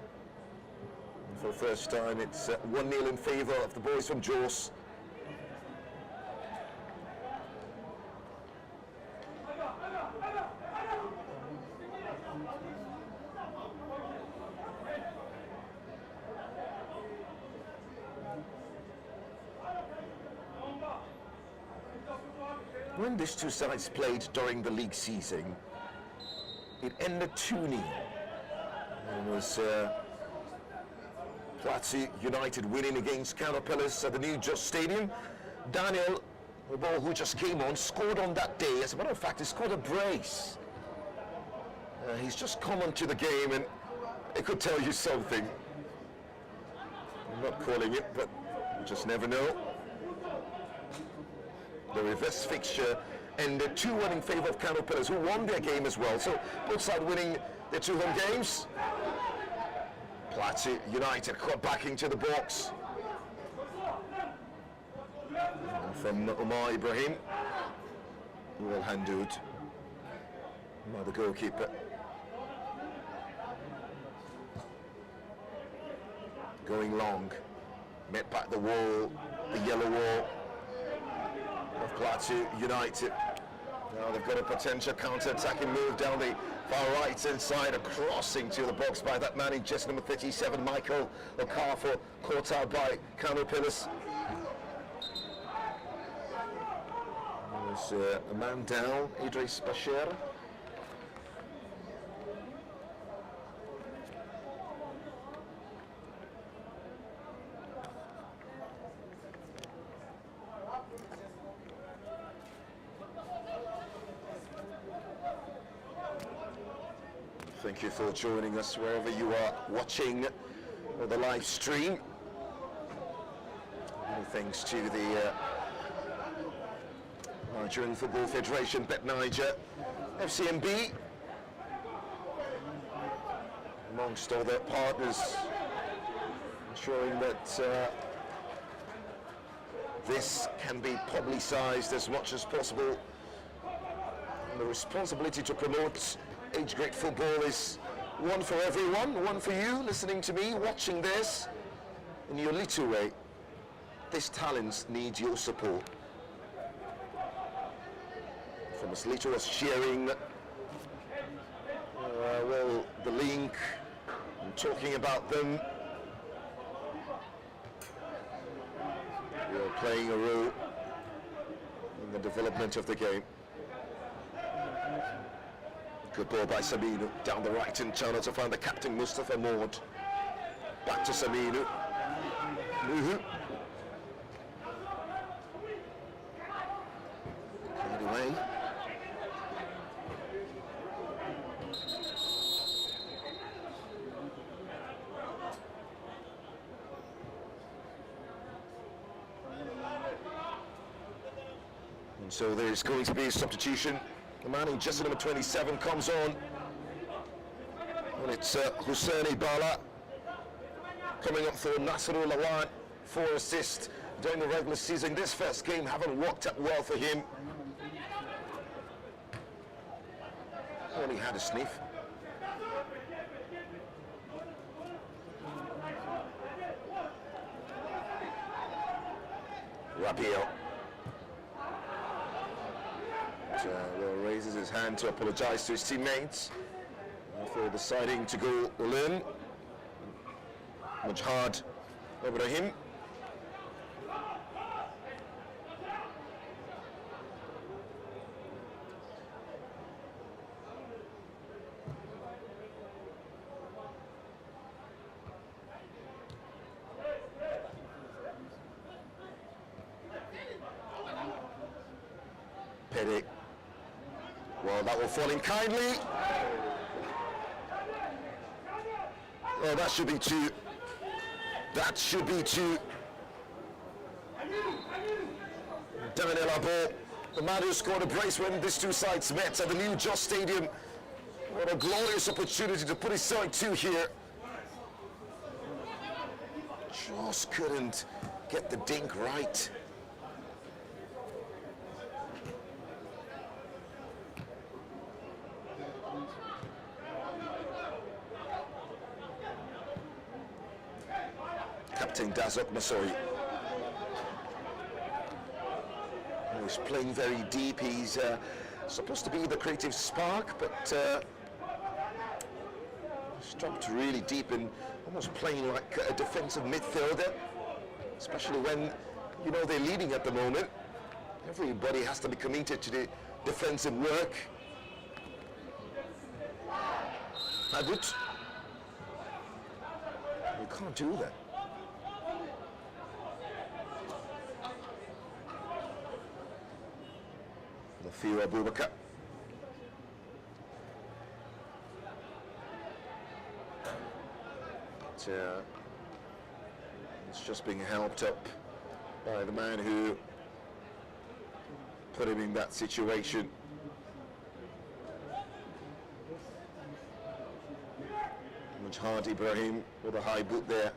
For the first time, it's 1-0 in favour of the boys from Jos. When these two sides played during the league season, it ended 2-0. It was Plateau United winning against Kano Pillars at the new Jos Stadium. Daniel, the ball who just came on, scored on that day. As a matter of fact, he scored a brace. He's just come onto the game, and it could tell you something. I'm not calling it, but you just never know. The reverse fixture ended 2-1 in favour of Kano Pillars, who won their game as well. So both sides winning their 2 home games. Plateau United cut back into the box. And from Omar Ibrahim, well handled by the goalkeeper. Going long, met back the wall, the yellow wall of Plateau United. Now they've got a potential counter-attacking move down the far right-hand side, a crossing to the box by that man in jersey number 37, Michael Okafor, caught out by Kano Pillars. There's a man down, Idris Bashir. Thank you for joining us wherever you are watching the live stream. Many thanks to the Nigerian Football Federation, Bet Niger, FCMB, amongst other partners, ensuring that this can be publicized as much as possible. And the responsibility to promote age-grade football is one for everyone, one for you listening to me, watching this in your little way. These talents need your support. From as little as sharing well, the link and talking about them, you're playing a role in the development of the game. Good ball by Saminu, down the right-hand channel to find the captain, Mustafa Maud. Back to Saminu. Cleared away. And so there's going to be a substitution. The man in jersey number 27 comes on. And it's Hussein Bala coming up for Nasrul Lawan, 4 assists during the regular season. This first game haven't worked out well for him. Only had a sniff. Rabiel. Well, raises his hand to apologize to his teammates for deciding to go all in. Mujahid Ibrahim. Pedic. Well, that will fall in kindly. Well, that should be 2. That should be 2. Daniel Abo, the man who scored a brace when these two sides met at the new Jos Stadium. What a glorious opportunity to put his side 2 here. Just couldn't get the dink right. Captain Dazok Masori. He's playing very deep. He's supposed to be the creative spark, but dropped really deep and almost playing like a defensive midfielder, especially when, you know, they're leading at the moment. Everybody has to be committed to the defensive work. Agut. You can't do that. Lafio Abubakar. It's just being helped up by the man who put him in that situation. Much hard Ibrahim with a high boot there.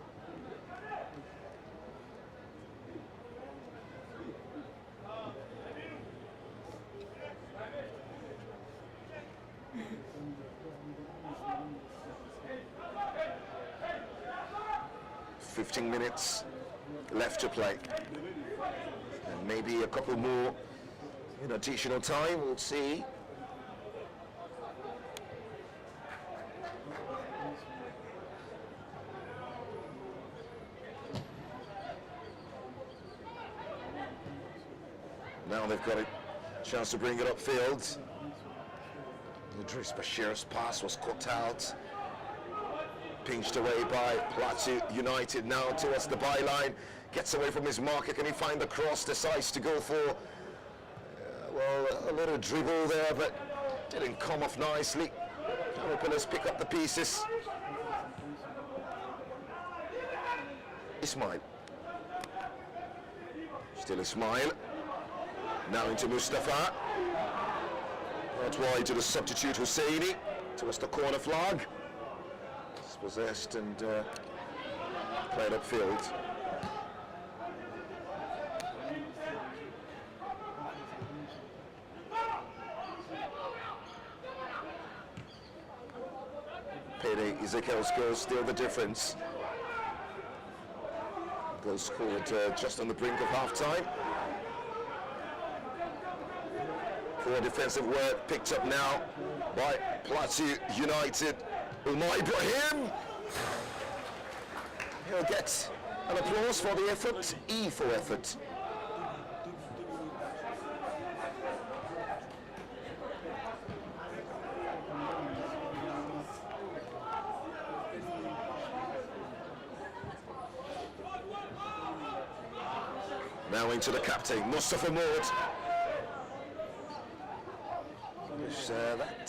Minutes left to play, and maybe a couple more in additional time. We'll see. Now they've got a chance to bring it upfield. Idris Bashir's pass was cut out. Pinched away by Plateau United now towards the byline. Gets away from his marker. Can he find the cross? Decides to go for, well, a little dribble there, but didn't come off nicely. Let's pick up the pieces. Ismail. Still Ismail. Now into Mustafa. Out wide to the substitute Husseini. Towards the corner flag. Possessed and played upfield. Payday Ezekiel's goal still the difference. Goal scored just on the brink of half-time. Poor defensive work picked up now by Plateau United. Umar Ibrahim. He'll get an applause for the effort. E for effort. Now into the captain, Mustafa Maud.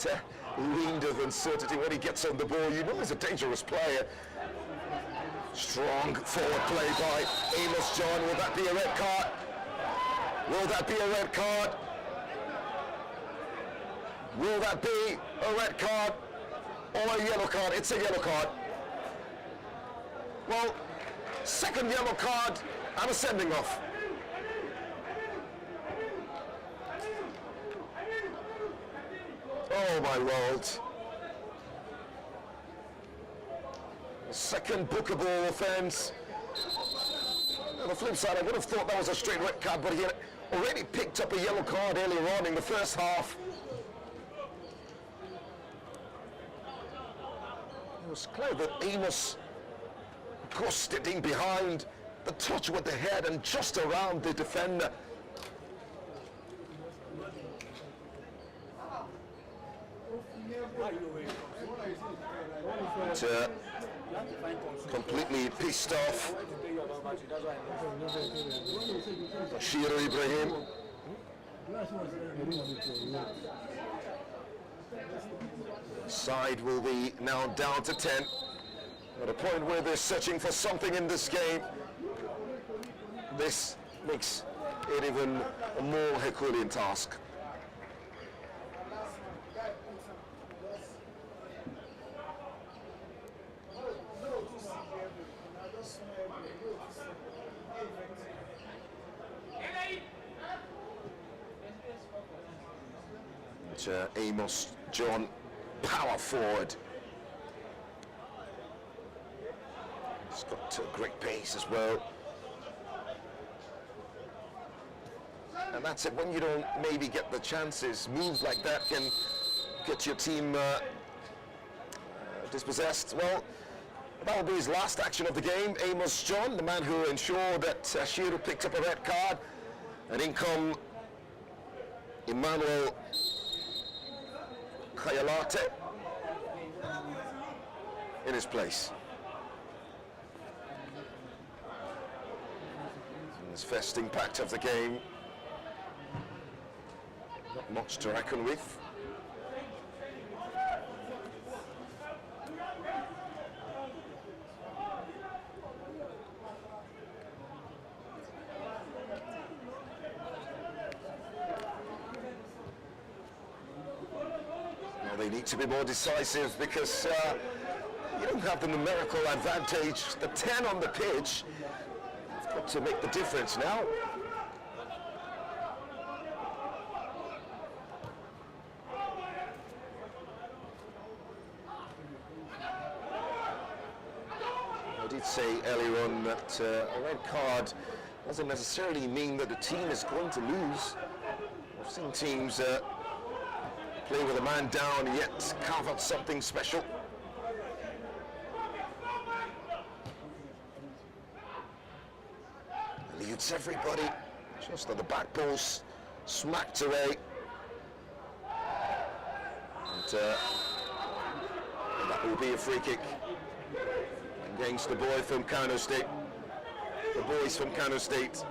That wind of uncertainty when he gets on the ball, you know he's a dangerous player. Strong forward play by Amos John. Will that be a red card? Will that be a red card? Will that be a red card or a yellow card? It's a yellow card. Well, second yellow card and a sending off. Oh my Lord. Second bookable offence. On the flip side, I would have thought that was a straight red card, but he had already picked up a yellow card earlier on in the first half. It was clear that Amos ghosted in behind, the touch with the head and just around the defender. Completely pissed off. Shiro Ibrahim. Side will be now down to 10. At a point where they're searching for something in this game. This makes it even a more Herculean task. Amos John, power forward. He's got great pace as well. And that's it, when you don't maybe get the chances, moves like that can get your team dispossessed. Well, that will be his last action of the game. Amos John, the man who ensured that Shiro picked up a red card. And in come Emmanuel Kayalate in his place. And his first impact of the game. Not much to reckon with. They need to be more decisive because you don't have the numerical advantage. The 10 on the pitch have got to make the difference now. I did say earlier on that a red card doesn't necessarily mean that the team is going to lose. I've seen teams play with a man down yet carve out something special. Leads everybody just at the back post, smacked away. And that will be a free kick against the boy from Kano State. The boys from Kano State.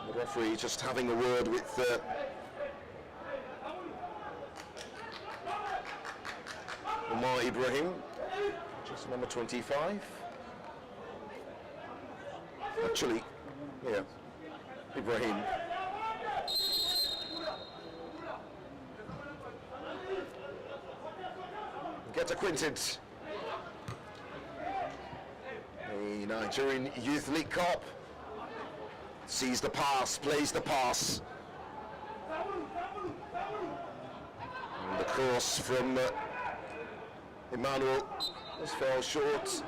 The referee just having a word with Omar Ibrahim, just number 25. Actually, yeah, Ibrahim. Gets acquainted. The Nigerian Youth League Cup sees the pass, plays the pass. And the cross from Emmanuel just fell short.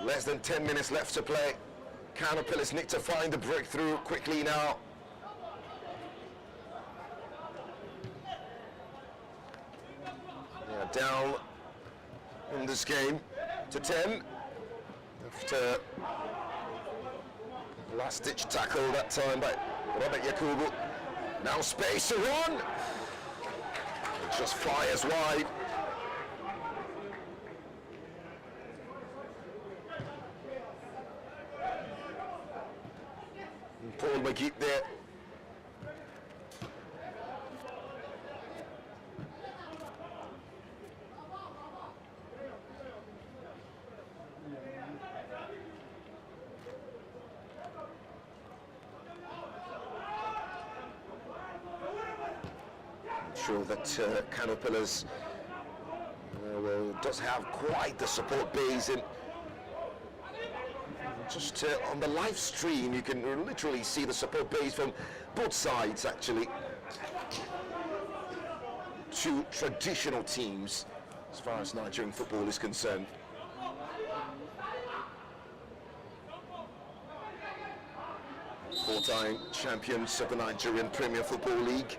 Less than 10 minutes left to play. Kano Pillars need to find the breakthrough quickly now. They are down in this game to 10 after last-ditch tackle that time by Robert Yakubu. Now space to run. It just fires wide. Paul McGee there. I'm sure that Kano Pillars does have quite the support base in. Just on the live stream, you can literally see the support base from both sides, actually. Two traditional teams, as far as Nigerian football is concerned. Four-time champions of the Nigerian Premier Football League,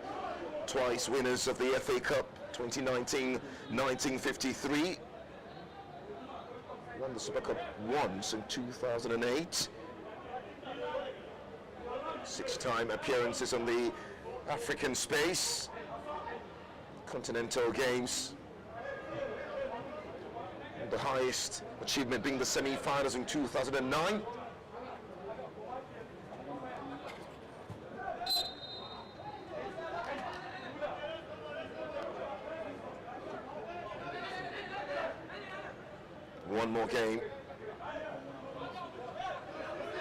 twice winners of the FA Cup, 2019-1953. Won the Super Cup once in 2008. Six-time appearances on the African space, Continental Games. And the highest achievement being the semi-finals in 2009. One more game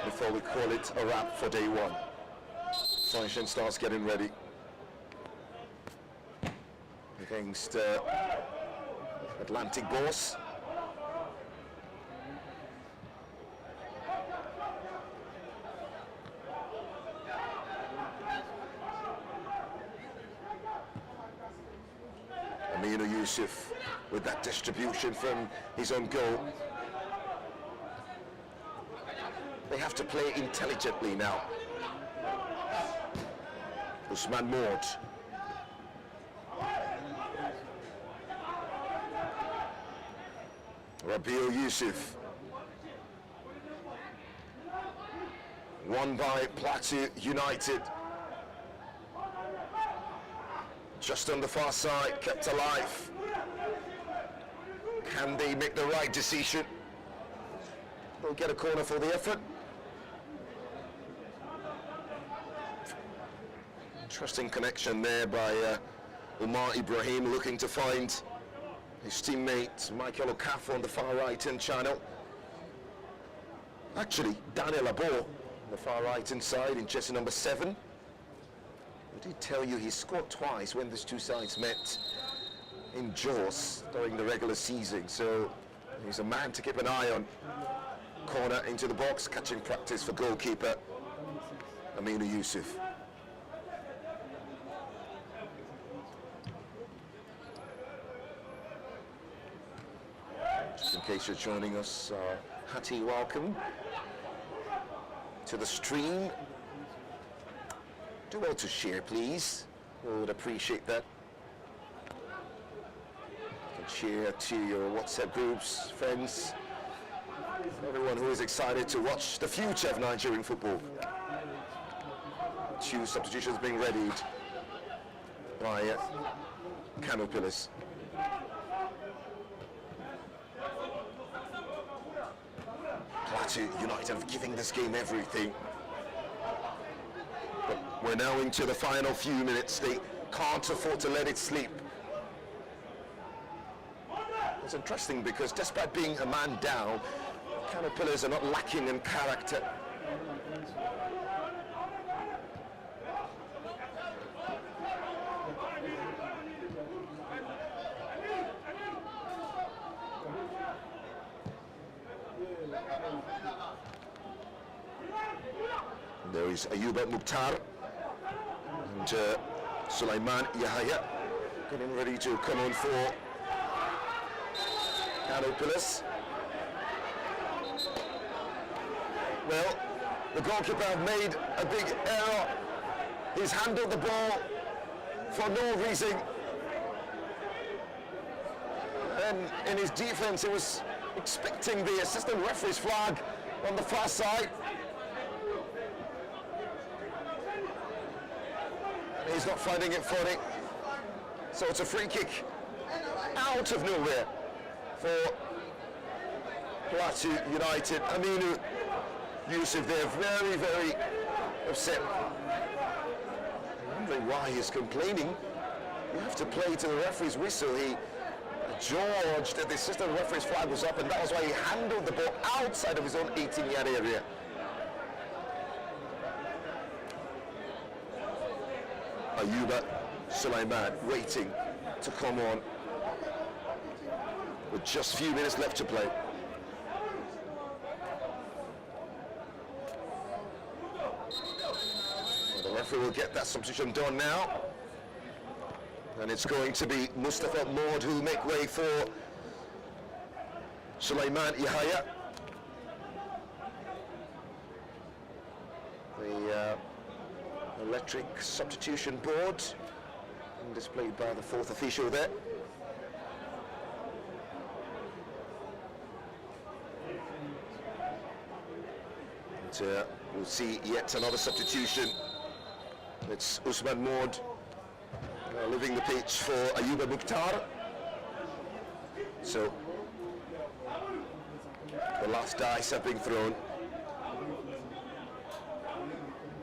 before we call it a wrap for day one. Sunshine starts getting ready against Atlantic Boss. Aminu Yusuf with that distribution from his own goal. They have to play intelligently now. Usman Maud. Rabiul Yusuf. Won by Plateau United. Just on the far side, kept alive. Can they make the right decision? They'll get a corner for the effort. Interesting connection there by Omar Ibrahim, looking to find his teammate Michael Okafor on the far right-hand channel. Actually, Daniel Abo, the far right inside in jersey number 7. I did tell you he scored twice when these two sides met in Jaws during the regular season, so he's a man to keep an eye on. Corner into the box, catching practice for goalkeeper Aminu Yusuf. Just in case you're joining us, hearty welcome to the stream. Do well to share, please. We would appreciate that. You can share to your WhatsApp groups, friends, everyone who is excited to watch the future of Nigerian football. 2 substitutions being readied by Kano pillars. Plateau United have given this game everything. But we're now into the final few minutes. They can't afford to let it sleep. It's interesting because despite being a man down, Kano pillars are not lacking in character. There is Ayuba Mukhtar and Sulaiman Yahya getting ready to come on for Kano pillars. Well, the goalkeeper made a big error. He's handled the ball for no reason. And in his defense, he was expecting the assistant referee's flag on the far side. He's not finding it funny. So it's a free kick out of nowhere for Plateau United. Aminu Yusuf, they're very, very upset. I'm wondering why he's complaining. You have to play to the referee's whistle. He judged that the assistant referee's flag was up, and that was why he handled the ball outside of his own 18-yard area. Ayuba Sulaiman waiting to come on with just a few minutes left to play. Well, the referee will get that substitution done now. And it's going to be Mustafa Maud who make way for Sulaiman Yahya. The electric substitution board displayed by the 4th official there. And we'll see yet another substitution. It's Usman Maud leaving the pitch for Ayuba Mukhtar. So the last dice have been thrown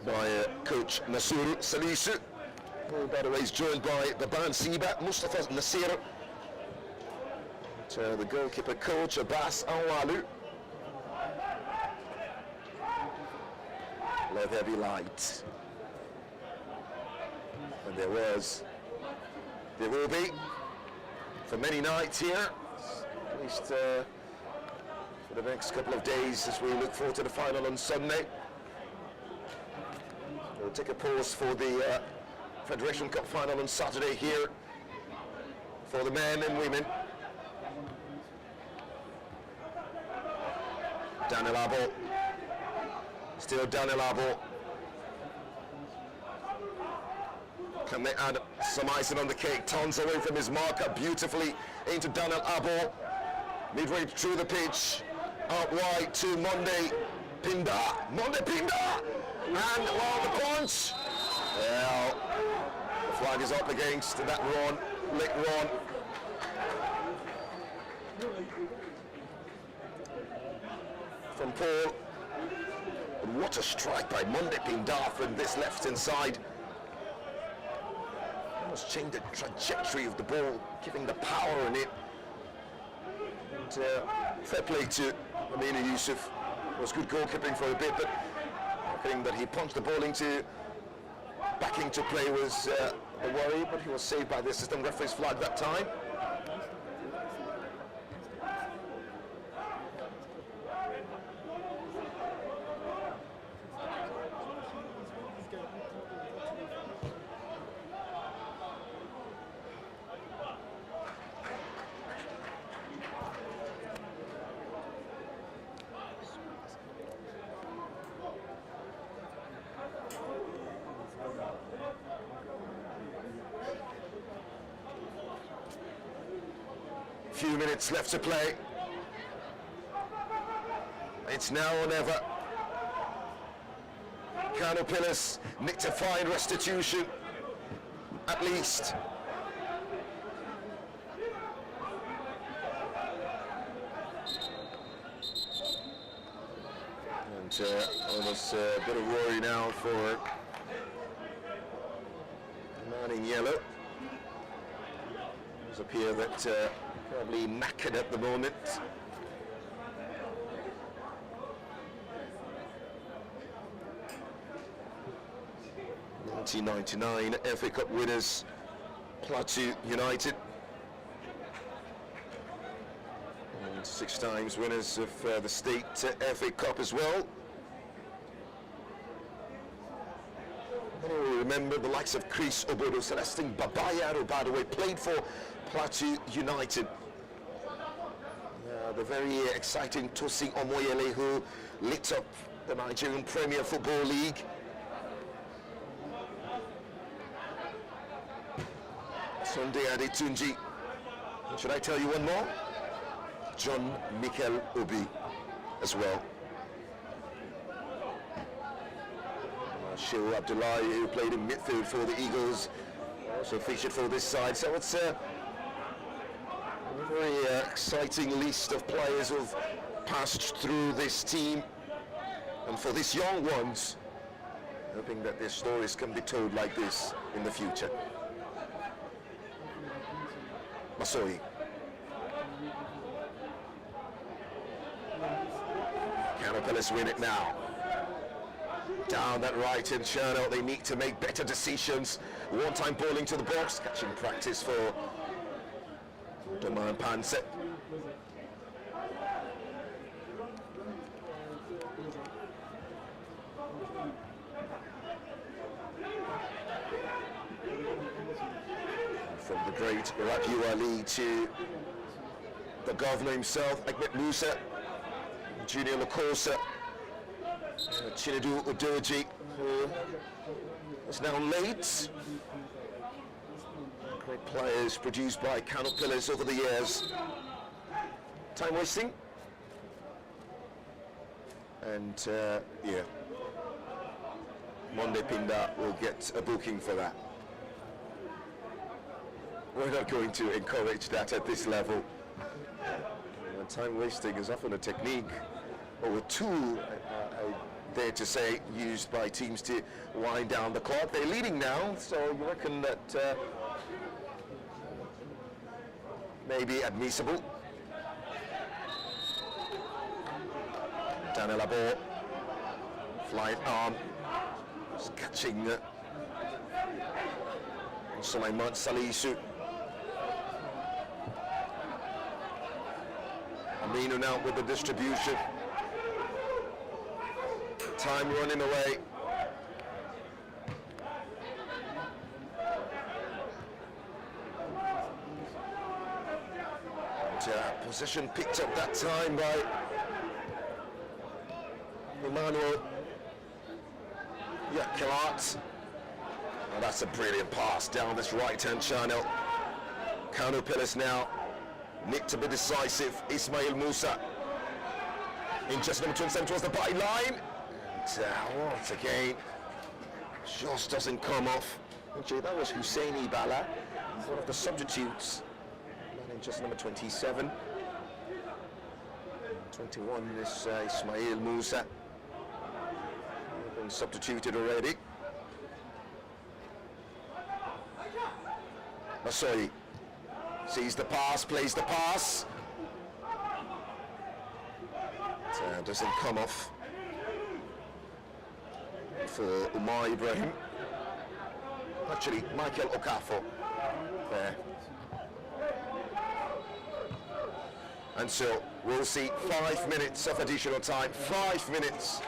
by coach Nasur Salisu, who by the way is joined by Baban Siba, Mustafa Nasir, and, the goalkeeper coach Abbas Anwalu. Let there be light. And there will be for many nights here, at least for the next couple of days as we look forward to the final on Sunday. We'll take a pause for the Federation Cup final on Saturday here for the men and women. Daniel Abo, still Daniel Abo. Can they add some icing on the cake? Turns away from his marker beautifully into Daniel Abo. Midway through the pitch, out wide to Monday Pinda. And well, the punch. Well, the flag is up against that run, lick run. From Paul. And what a strike by Monday Pinda from this left-hand side. Almost changed the trajectory of the ball, giving the power in it. And fair play to Aminu Yusuf. It was good goalkeeping for a bit, but I think that he punched the ball back into play was a worry, but he was saved by the assistant referee's flag that time. Few minutes left to play. It's now or never. Kano Pillars need to find restitution, at least. And almost a bit of worry now for the man in yellow. It appear that probably knackered at the moment. (1999) FA Cup winners, Plateau United, and 6 times winners of the state FA Cup as well. Oh, remember the likes of Chris Obodo, Celestine Babayaro, by the way, played for Plateau United. The very exciting Tosin Omoyele, who lit up the Nigerian Premier Football League. Sunday Adetunji. Should I tell you one more? John Mikel Obi as well. Shehu Abdullahi, who played in midfield for the Eagles, also featured for this side. So it's a very exciting list of players who've passed through this team. And for these young ones, hoping that their stories can be told like this in the future. Masoi. Kano Pillars win it now. Down that right-hand channel, they need to make better decisions. One-time ball into the box, catching practice for Doman Panse. From the great Rabiu Ali to the governor himself, Ahmed Musa, Junior Lakosa, Chinedu Udoji, who is now late. Great players produced by Kano Pillars over the years. Time wasting. And yeah, Monday Pinda will get a booking for that. We're not going to encourage that at this level. Time wasting is often a technique or a tool, I dare to say, used by teams to wind down the clock. They're leading now, so you reckon that may be admissible. Daniel Abo, flying arm, just catching Sulaiman Salisu. Aminu now with the distribution. Time running away. And, position picked up that time by Emmanuel Yakilat. Oh, that's a brilliant pass down this right-hand channel. Kano Pillars now need to be decisive. Ismail Musa in just number 27 towards the byline. And once again, just doesn't come off. Actually, that was Husseini Bala, one of the substitutes. In just number 27. 21 is Ismail Musa. Been substituted already. Masoi sees the pass, plays the pass. It doesn't come off for Umar Ibrahim. Actually, Michael Okafor there. And so we'll see 5 minutes of additional time. 5 minutes.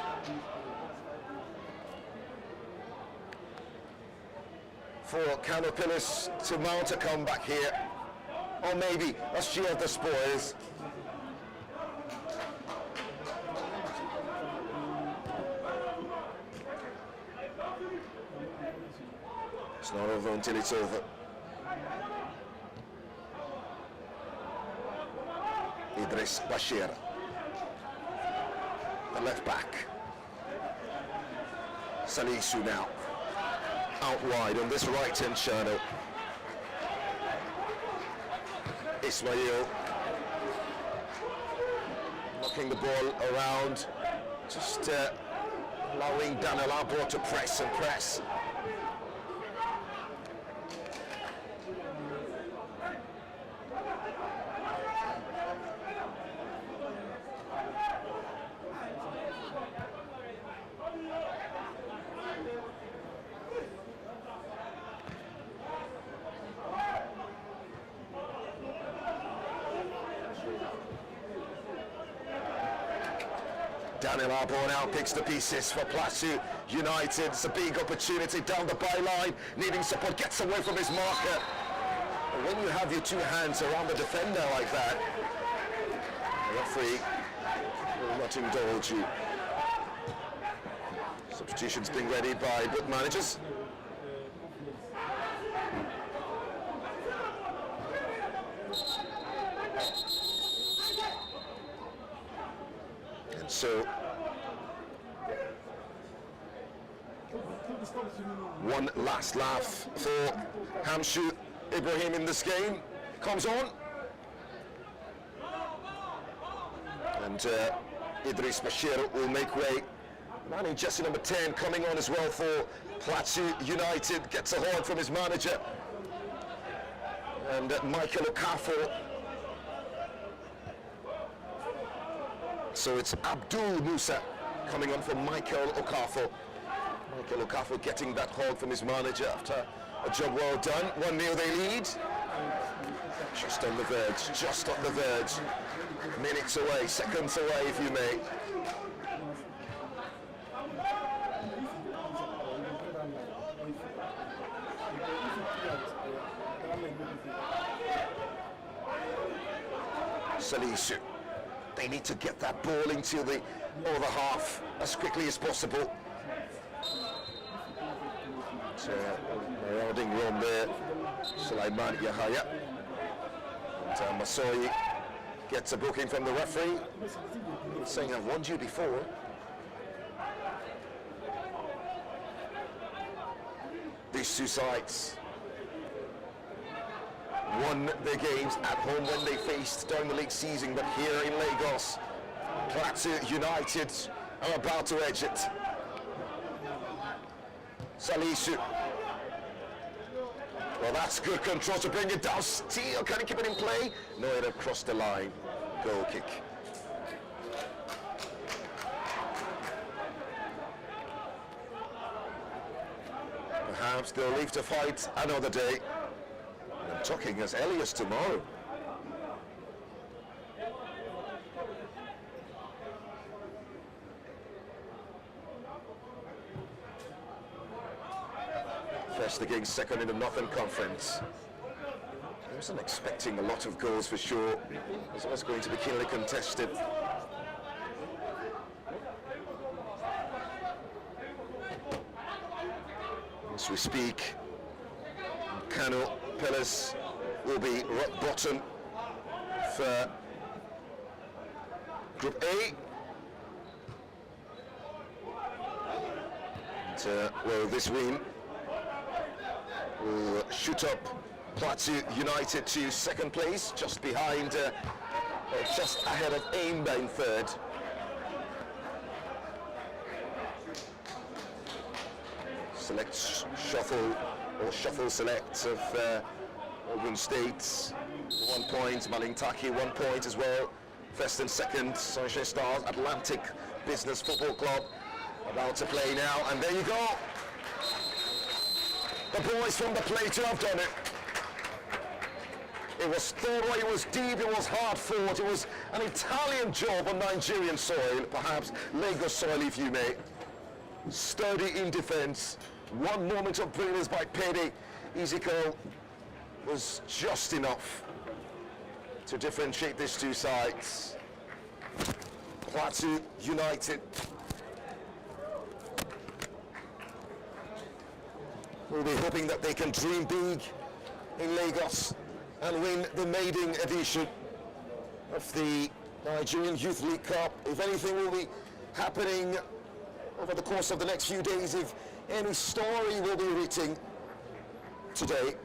For Kano Pillars to mount a comeback here. Or maybe a share of the spoils. It's not over until it's over. Idris Bashir, the left back. Salisu now, out wide on this right-hand channel. Ismail, knocking the ball around, just allowing Daniel Abo to press and press. Daniel Abo now picks the pieces for Plateau United. It's a big opportunity down the byline, needing support, gets away from his marker. And when you have your two hands around the defender like that, the referee will not indulge you. Substitutions being ready by both managers. So, one last laugh for Hamshu Ibrahim in this game. Comes on. And Idris Bashir will make way. Manning Jesse number 10 coming on as well for Plateau United. Gets a hold from his manager. And Michael Okafor. So it's Abdul Musa coming on for Michael Okafor. Michael Okafor getting that hold from his manager after a job well done. 1-0 they lead. Just on the verge, just on the verge. Minutes away, seconds away if you may. Salisu. They need to get that ball into the other half as quickly as possible. So, marauding run there, Sulaiman Yahaya. And Masoi gets a booking from the referee, saying, I've warned you before. These two sides won their games at home when they faced during the league season, but here in Lagos, Plateau United are about to edge it. Salisu. Well, that's good control to bring it down. Still, can he keep it in play? No, it across the line. Goal kick. Perhaps they'll leave to fight another day. I'm talking as early as tomorrow. First against second in the Northern Conference. I wasn't expecting a lot of goals for sure. It was going to be keenly contested. As we speak, Kano Pillars will be rock bottom for Group A. And, well, this win will shoot up Plateau United to second place, just behind, just ahead of Aimba in third. Select shuffle or shuffle select of Ogun State, 1 point, Malintaki 1 point as well First and second, Sunshine Stars, Atlantic Business Football Club, about to play now, and there you go. The boys from the Plateau have done it. It was thorough, it was deep, it was hard fought, it was an Italian job on Nigerian soil, perhaps Lagos soil if you may. Sturdy in defence, one moment of brilliance by Pede Ezekiel was just enough to differentiate these two sides. Plateau United will be hoping that they can dream big in Lagos and win the maiden edition of the Nigerian Youth League Cup. If anything will be happening over the course of the next few days, if any story will be written today,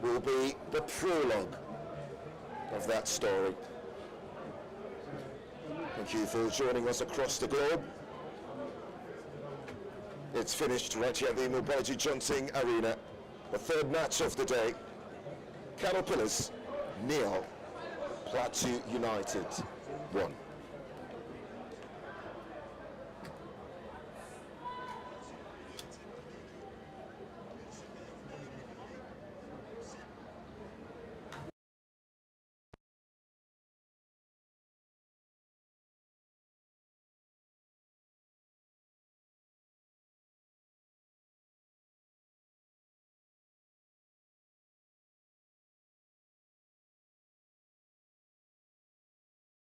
will be the prologue of that story. Thank you for joining us across the globe. It's finished right here at the Mobaji Johnson Arena. The third match of the day. Kano Pillars 0, Plateau United 1.